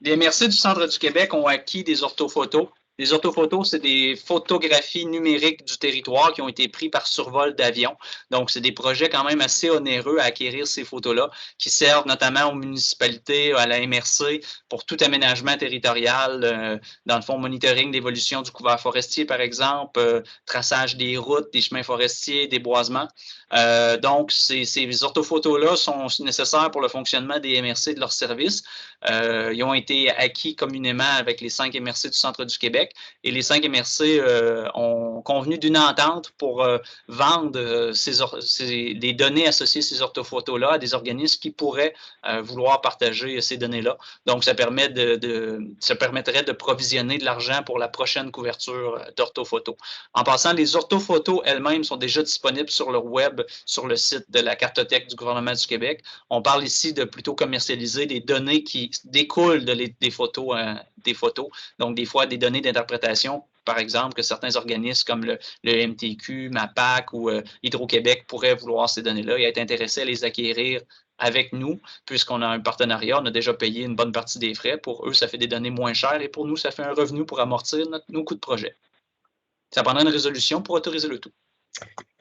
B: Les MRC du centre du Québec ont acquis des orthophotos. Les orthophotos, c'est des photographies numériques du territoire qui ont été prises par survol d'avion. Donc, c'est des projets quand même assez onéreux à acquérir ces photos-là, qui servent notamment aux municipalités, à la MRC, pour tout aménagement territorial, dans le fond, monitoring d'évolution du couvert forestier, par exemple, traçage des routes, des chemins forestiers, déboisement. Donc, ces orthophotos-là sont nécessaires pour le fonctionnement des MRC et de leurs services. Ils ont été acquis communément avec les 5 MRC du centre du Québec et les 5 MRC ont convenu d'une entente pour vendre des données associées à ces orthophotos-là à des organismes qui pourraient vouloir partager ces données-là. Donc, ça permettrait de provisionner de l'argent pour la prochaine couverture d'orthophotos. En passant, les orthophotos elles-mêmes sont déjà disponibles sur leur web, sur le site de la cartothèque du gouvernement du Québec. On parle ici de plutôt commercialiser des données qui découlent des photos. Donc, des fois, des données d'interprétation, par exemple, que certains organismes comme le MTQ, MAPAC ou Hydro-Québec pourraient vouloir ces données-là et être intéressés à les acquérir avec nous, puisqu'on a un partenariat, on a déjà payé une bonne partie des frais. Pour eux, ça fait des données moins chères et pour nous, ça fait un revenu pour amortir nos coûts de projet. Ça prendra une résolution pour autoriser le tout.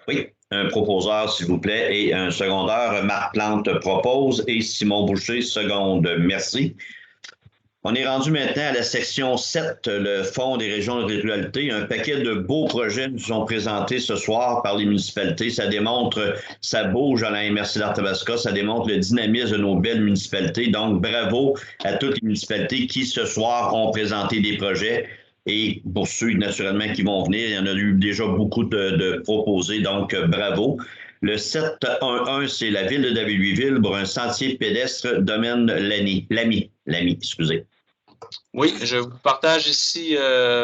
A: Oui, un proposeur, s'il vous plaît, et un secondeur. Marc Plante propose et Simon Boucher seconde. Merci. On est rendu maintenant à la section 7, le Fonds des régions de ruralité. Un paquet de beaux projets nous sont présentés ce soir par les municipalités. Ça démontre, ça bouge à la MRC d'Arthabasca, ça démontre le dynamisme de nos belles municipalités. Donc, bravo à toutes les municipalités qui, ce soir, ont présenté des projets. Et pour ceux, naturellement, qui vont venir, il y en a eu déjà beaucoup de proposés, donc bravo. Le 7.1.1, c'est la ville de David-Louisville pour un sentier pédestre domaine Lamy, excusez.
B: Oui, je vous partage ici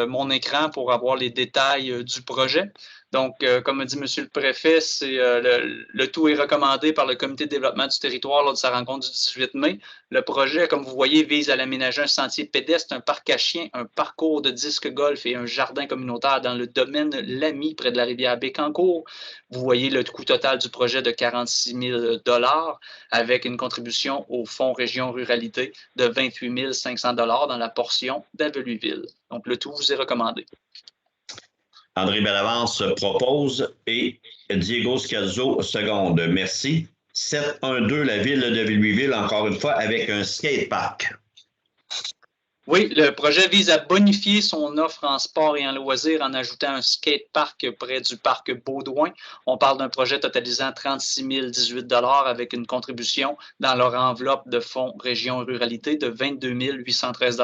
B: mon écran pour avoir les détails du projet. Donc, comme a dit M. le Préfet, le tout est recommandé par le Comité de développement du territoire lors de sa rencontre du 18 mai. Le projet, comme vous voyez, vise à l'aménager un sentier pédestre, un parc à chiens, un parcours de disque golf et un jardin communautaire dans le domaine Lamy, près de la rivière Bécancour. Vous voyez le coût total du projet de 46 000 $ avec une contribution au Fonds Région Ruralité de 28 500 $ dans la portion d'Avelueville. Donc, le tout vous est recommandé.
A: André Bellavance propose et Diego Scalzo seconde. Merci. 7-1-2, la ville de Louisville, encore une fois, avec un skatepark.
B: Oui, le projet vise à bonifier son offre en sport et en loisirs en ajoutant un skatepark près du parc Baudouin. On parle d'un projet totalisant 36 018 $ avec une contribution dans leur enveloppe de fonds Région Ruralité de 22 813 $.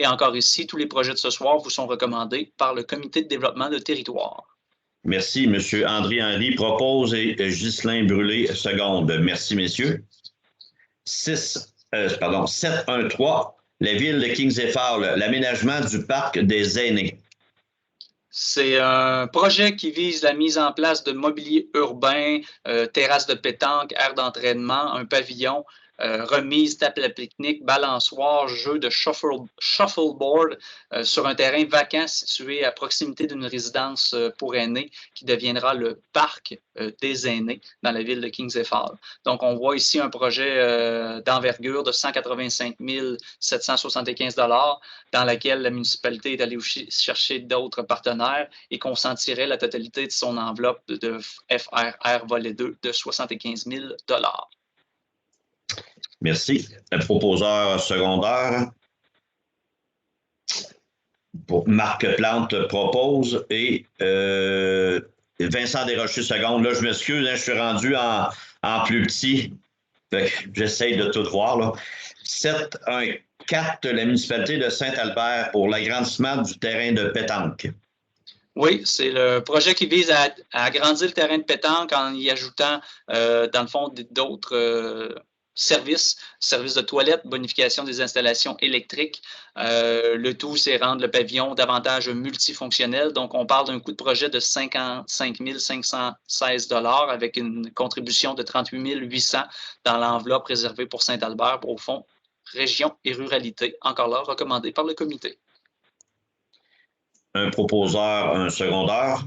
B: Et encore ici, tous les projets de ce soir vous sont recommandés par le Comité de développement de territoire.
A: Merci. M. André-Henri propose et Ghislain Brûlé seconde. Merci, messieurs. 7-1-3. La ville de Kings et Fowler, l'aménagement du parc des aînés.
B: C'est un projet qui vise la mise en place de mobilier urbain, terrasse de pétanque, aire d'entraînement, un pavillon, remise, table à pique-nique, balançoire, jeu de shuffleboard sur un terrain vacant situé à proximité d'une résidence pour aînés qui deviendra le parc des aînés dans la ville de Kings et Fowler. Donc, on voit ici un projet d'envergure de 185 775 $ dans laquelle la municipalité est allée chercher d'autres partenaires et consentirait la totalité de son enveloppe de FRR volet 2 de 75 000 $.
A: Merci. Le proposeur secondaire, Marc Plante propose et Vincent Desrochers seconde. Là, je m'excuse, je suis rendu en plus petit. J'essaye de tout voir. Là. 7-1-4, la municipalité de Saint-Albert pour l'agrandissement du terrain de pétanque.
B: Oui, c'est le projet qui vise à agrandir le terrain de pétanque en y ajoutant, dans le fond, d'autres services de toilettes, bonification des installations électriques. Le tout, c'est rendre le pavillon davantage multifonctionnel. Donc, on parle d'un coût de projet de 55 516 $ avec une contribution de 38 800 dans l'enveloppe réservée pour Saint-Albert au fonds Région et Ruralité, encore là, recommandé par le comité.
A: Un proposeur, un secondaire.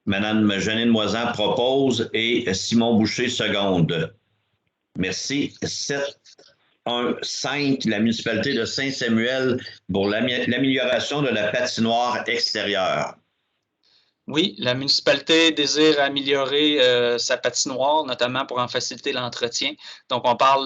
A: Madame Janine Moisan propose et Simon Boucher seconde. Merci. 7-1-5, la municipalité de Saint-Samuel pour l'amélioration de la patinoire extérieure.
B: Oui, la municipalité désire améliorer sa patinoire, notamment pour en faciliter l'entretien. Donc, on parle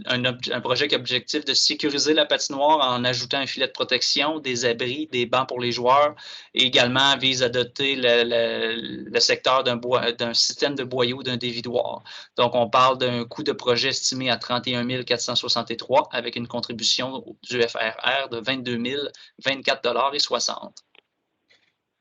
B: d'un projet qui a l'objectif de sécuriser la patinoire en ajoutant un filet de protection, des abris, des bancs pour les joueurs et également vise à doter le secteur d'un système de boyaux, d'un dévidoir. Donc, on parle d'un coût de projet estimé à 31 463 avec une contribution du FRR de 22 024 $ et 60.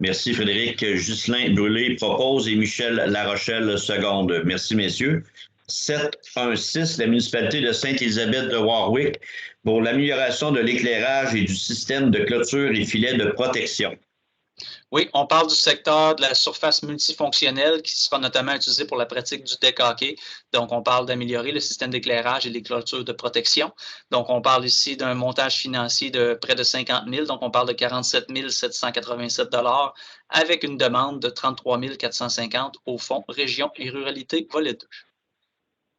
A: Merci Frédéric. Ghislain Brûlé propose et Michel Larochelle seconde. Merci messieurs. 7-1-6, la municipalité de Sainte-Élisabeth de Warwick pour l'amélioration de l'éclairage et du système de clôture et filets de protection.
B: Oui, on parle du secteur de la surface multifonctionnelle qui sera notamment utilisée pour la pratique du deck hockey. Donc, on parle d'améliorer le système d'éclairage et les clôtures de protection. Donc, on parle ici d'un montage financier de près de 50 000. Donc, on parle de 47 787 $ avec une demande de 33 450 au fonds Région et Ruralité, volet 2.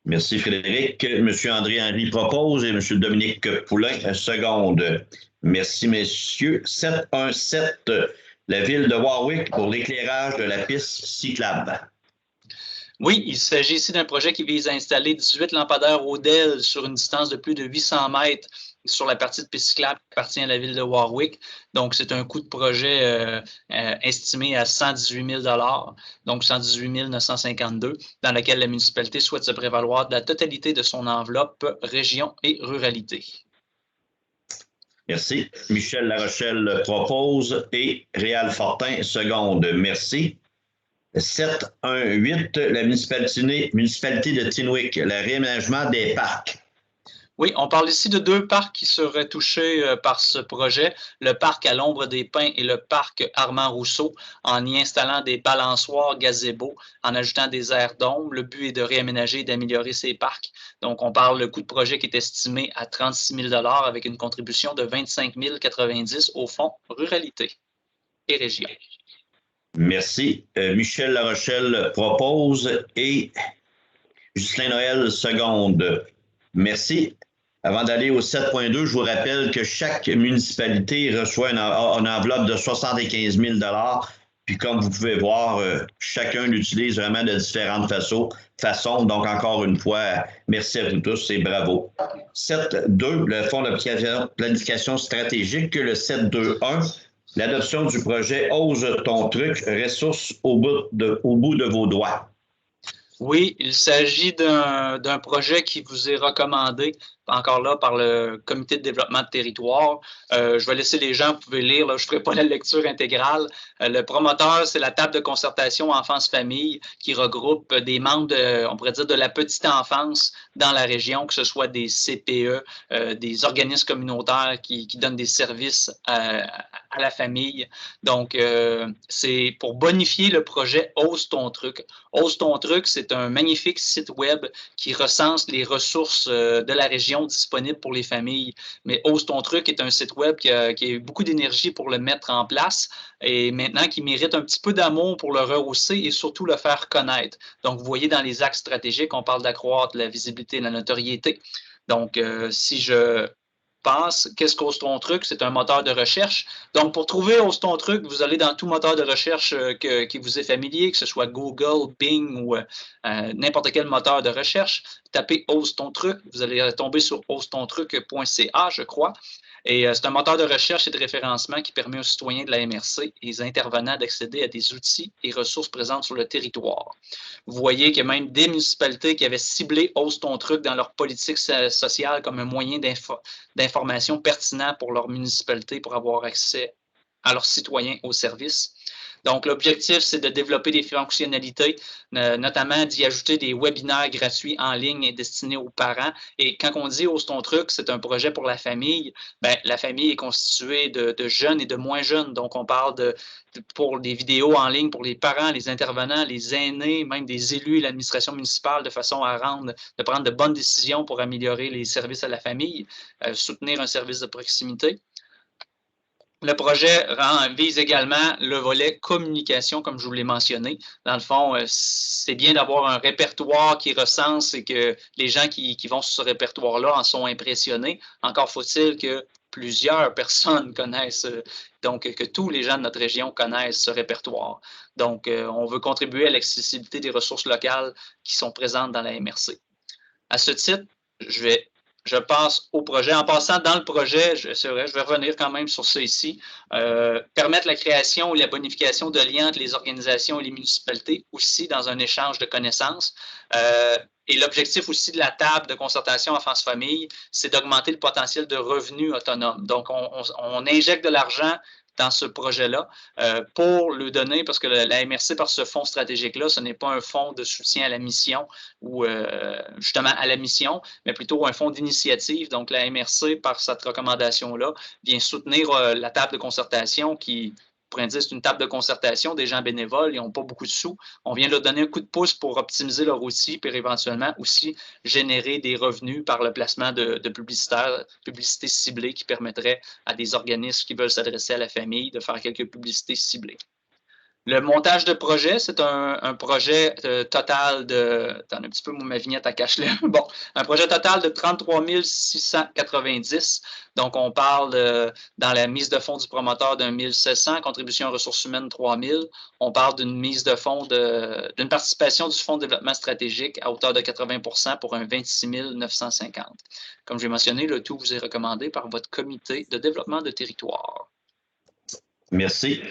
A: Merci Frédéric. M. André-Henri propose et M. Dominique Poulain seconde. Merci messieurs. 7-1-7. La ville de Warwick pour l'éclairage de la piste cyclable.
B: Oui, il s'agit ici d'un projet qui vise à installer 18 lampadaires Odell sur une distance de plus de 800 mètres sur la partie de piste cyclable qui appartient à la ville de Warwick. Donc, c'est un coût de projet estimé à 118 000 $, donc 118 952, dans laquelle la municipalité souhaite se prévaloir de la totalité de son enveloppe région et ruralité.
A: Merci. Michel Larochelle propose et Réal Fortin seconde. Merci. 7-1-8, la municipalité de Tinwick, le réaménagement des parcs.
B: Oui, on parle ici de 2 parcs qui seraient touchés par ce projet, le parc à l'ombre des pins et le parc Armand-Rousseau, en y installant des balançoires gazebo, en ajoutant des aires d'ombre. Le but est de réaménager et d'améliorer ces parcs. Donc, on parle le coût de projet qui est estimé à 36 000 $ avec une contribution de 25 090 au fonds Ruralité et Région.
A: Merci. Michel Larochelle propose et Justin Noël seconde. Merci. Avant d'aller au 7.2, je vous rappelle que chaque municipalité reçoit une enveloppe de 75 000 $. Puis comme vous pouvez voir, chacun l'utilise vraiment de différentes façons. Donc, encore une fois, merci à vous tous et bravo. 7.2, le fonds de planification stratégique. Le 7.2.1, l'adoption du projet Ose ton truc, ressources au bout de vos doigts.
B: Oui, il s'agit d'un projet qui vous est recommandé, encore là, par le Comité de développement de territoire. Je vais laisser les gens, vous pouvez lire, là, je ne ferai pas la lecture intégrale. Le promoteur, c'est la table de concertation enfance-famille qui regroupe des membres, on pourrait dire, de la petite enfance dans la région, que ce soit des CPE, des organismes communautaires qui donnent des services à la famille. Donc, c'est pour bonifier le projet Ose ton truc. Ose ton truc, c'est un magnifique site web qui recense les ressources de la région disponibles pour les familles. Mais Ose ton truc est un site web qui a eu beaucoup d'énergie pour le mettre en place et maintenant qui mérite un petit peu d'amour pour le rehausser et surtout le faire connaître. Donc, vous voyez dans les axes stratégiques, on parle d'accroître la visibilité et la notoriété. Donc, si je pense, qu'est-ce qu'Ose ton truc? C'est un moteur de recherche. Donc, pour trouver Ose ton truc, vous allez dans tout moteur de recherche qui vous est familier, que ce soit Google, Bing ou n'importe quel moteur de recherche. Tapez Ose ton truc, vous allez tomber sur osetonTruc.ca, je crois. Et c'est un moteur de recherche et de référencement qui permet aux citoyens de la MRC et aux intervenants d'accéder à des outils et ressources présentes sur le territoire. Vous voyez qu'il y a même des municipalités qui avaient ciblé Ose ton truc dans leur politique sociale comme un moyen d'information pertinent pour leur municipalité pour avoir accès à leurs citoyens aux services. Donc, l'objectif, c'est de développer des fonctionnalités, notamment d'y ajouter des webinaires gratuits en ligne et destinés aux parents. Et quand on dit Ose ton truc, c'est un projet pour la famille. Bien, la famille est constituée de jeunes et de moins jeunes. Donc, on parle pour des vidéos en ligne pour les parents, les intervenants, les aînés, même des élus et l'administration municipale de façon à prendre de bonnes décisions pour améliorer les services à la famille, soutenir un service de proximité. Le projet vise également le volet communication, comme je vous l'ai mentionné. Dans le fond, c'est bien d'avoir un répertoire qui recense et que les gens qui vont sur ce répertoire-là en sont impressionnés. Encore faut-il que plusieurs personnes connaissent, donc que tous les gens de notre région connaissent ce répertoire. Donc, on veut contribuer à l'accessibilité des ressources locales qui sont présentes dans la MRC. À ce titre, je passe au projet. En passant dans le projet, c'est vrai, je vais revenir quand même sur ça ici. Permettre la création ou la bonification de liens entre les organisations et les municipalités, aussi dans un échange de connaissances. Et l'objectif aussi de la table de concertation enfance-famille, c'est d'augmenter le potentiel de revenus autonomes. Donc, on injecte de l'argent dans ce projet-là pour le donner, parce que la MRC, par ce fonds stratégique-là, ce n'est pas un fonds de soutien à la mission ou justement à la mission, mais plutôt un fonds d'initiative. Donc, la MRC, par cette recommandation-là, vient soutenir la table de concertation qui, on pourrait dire, c'est une table de concertation des gens bénévoles, ils n'ont pas beaucoup de sous. On vient leur donner un coup de pouce pour optimiser leur outil, puis éventuellement aussi générer des revenus par le placement de publicité ciblée qui permettrait à des organismes qui veulent s'adresser à la famille de faire quelques publicités ciblées. Le montage de projet, c'est un projet total de... Attends un petit peu, ma vignette à cache là. Bon, un projet total de 33 690. Donc, on parle dans la mise de fonds du promoteur d'un 1 700, contribution aux ressources humaines 3 000. On parle d'une mise de fonds, d'une participation du Fonds de développement stratégique à hauteur de 80 % pour un 26 950. Comme j'ai mentionné, le tout vous est recommandé par votre comité de développement de territoire.
A: Merci.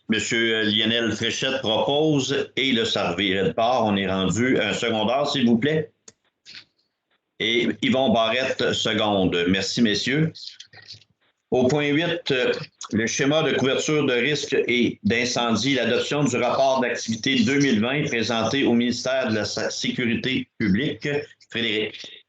A: Monsieur Lionel Fréchette propose et le surveillant de part, on est rendu un secondaire, s'il vous plaît. Et Yvon Barrette, seconde. Merci, messieurs. Au point 8, le schéma de couverture de risque et d'incendie, l'adoption du rapport d'activité 2020 présenté au ministère de la Sécurité publique. Frédéric.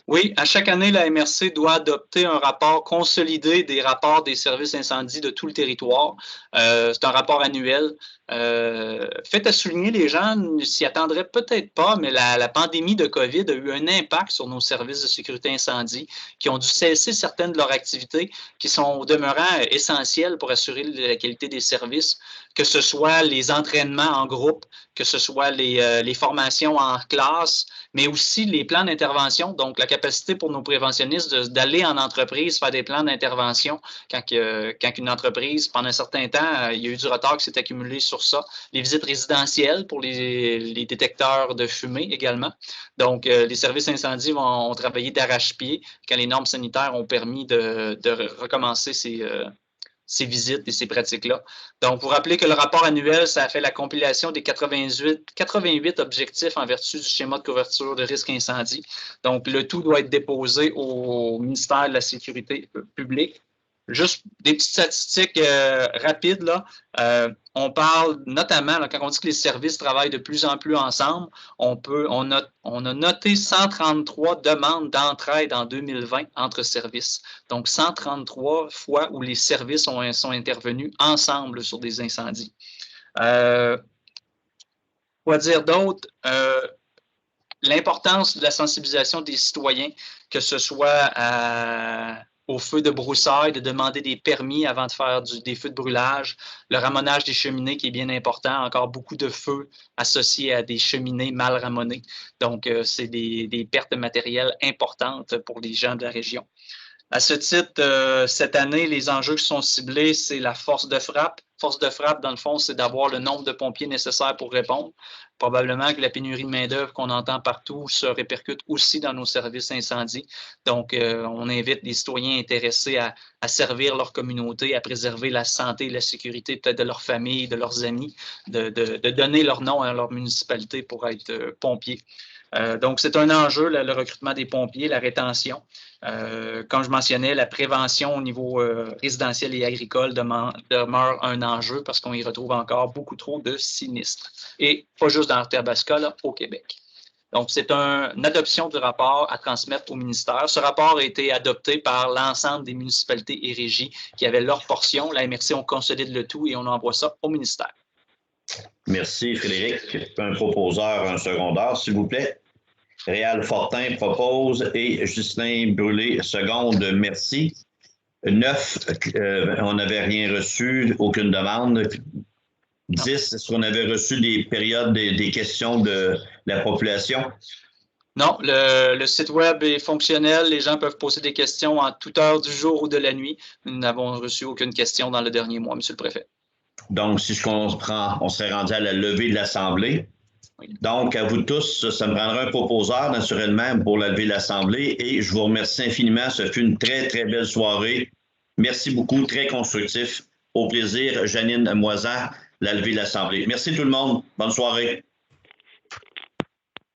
B: Oui, à chaque année, la MRC doit adopter un rapport consolidé des rapports des services incendies de tout le territoire. C'est un rapport annuel. Fait à souligner, les gens ne s'y attendraient peut-être pas, mais la pandémie de COVID a eu un impact sur nos services de sécurité incendie qui ont dû cesser certaines de leurs activités qui sont au demeurant essentielles pour assurer la qualité des services, que ce soit les entraînements en groupe, que ce soit les formations en classe, mais aussi les plans d'intervention, donc la capacité pour nos préventionnistes d'aller en entreprise, faire des plans d'intervention quand une entreprise, pendant un certain temps, il y a eu du retard qui s'est accumulé sur ça. Les visites résidentielles pour les détecteurs de fumée également. Donc, les services incendies ont travaillé d'arrache-pied quand les normes sanitaires ont permis de recommencer ces visites et ces pratiques-là. Donc, vous rappelez que le rapport annuel, ça a fait la compilation des 88 objectifs en vertu du schéma de couverture de risque incendie. Donc, le tout doit être déposé au ministère de la Sécurité publique. Juste des petites statistiques rapides, là. On parle notamment, là, quand on dit que les services travaillent de plus en plus ensemble, on a noté 133 demandes d'entraide en 2020 entre services. Donc, 133 fois où les services sont intervenus ensemble sur des incendies. Quoi dire d'autre? L'importance de la sensibilisation des citoyens, que ce soit au feu de broussailles, de demander des permis avant de faire des feux de brûlage, le ramonage des cheminées qui est bien important, encore beaucoup de feux associés à des cheminées mal ramonées. Donc, c'est des pertes matérielles importantes pour les gens de la région. À ce titre, cette année, les enjeux qui sont ciblés, c'est la force de frappe. Force de frappe, dans le fond, c'est d'avoir le nombre de pompiers nécessaires pour répondre. Probablement que la pénurie de main-d'œuvre qu'on entend partout se répercute aussi dans nos services incendies. Donc, on invite les citoyens intéressés à servir leur communauté, à préserver la santé et la sécurité peut-être de leur famille, de leurs amis, de donner leur nom à leur municipalité pour être pompiers. Donc, c'est un enjeu, le recrutement des pompiers, la rétention. Comme je mentionnais, la prévention au niveau résidentiel et agricole demeure un enjeu parce qu'on y retrouve encore beaucoup trop de sinistres. Et pas juste dans l'Arthabasca, là, au Québec. Donc, c'est une adoption du rapport à transmettre au ministère. Ce rapport a été adopté par l'ensemble des municipalités et régies qui avaient leur portion. La MRC, on consolide le tout et on envoie ça au ministère.
A: Merci, Frédéric. Un proposeur, un secondaire, s'il vous plaît. Réal Fortin propose et Justin Brûlé seconde. Merci. 9, on n'avait rien reçu, aucune demande. 10, est-ce qu'on avait reçu des périodes, des questions de la population?
B: Non, le site web est fonctionnel. Les gens peuvent poser des questions en toute heure du jour ou de la nuit. Nous n'avons reçu aucune question dans le dernier mois, Monsieur le Préfet.
A: Donc, si je comprends, on serait rendu à la levée de l'Assemblée. Oui. Donc, à vous tous, ça me prendra un proposeur, naturellement, pour la levée de l'Assemblée. Et je vous remercie infiniment. Ce fut une très, très belle soirée. Merci beaucoup, très constructif. Au plaisir, Janine Moisan, la levée de l'Assemblée. Merci tout le monde. Bonne soirée.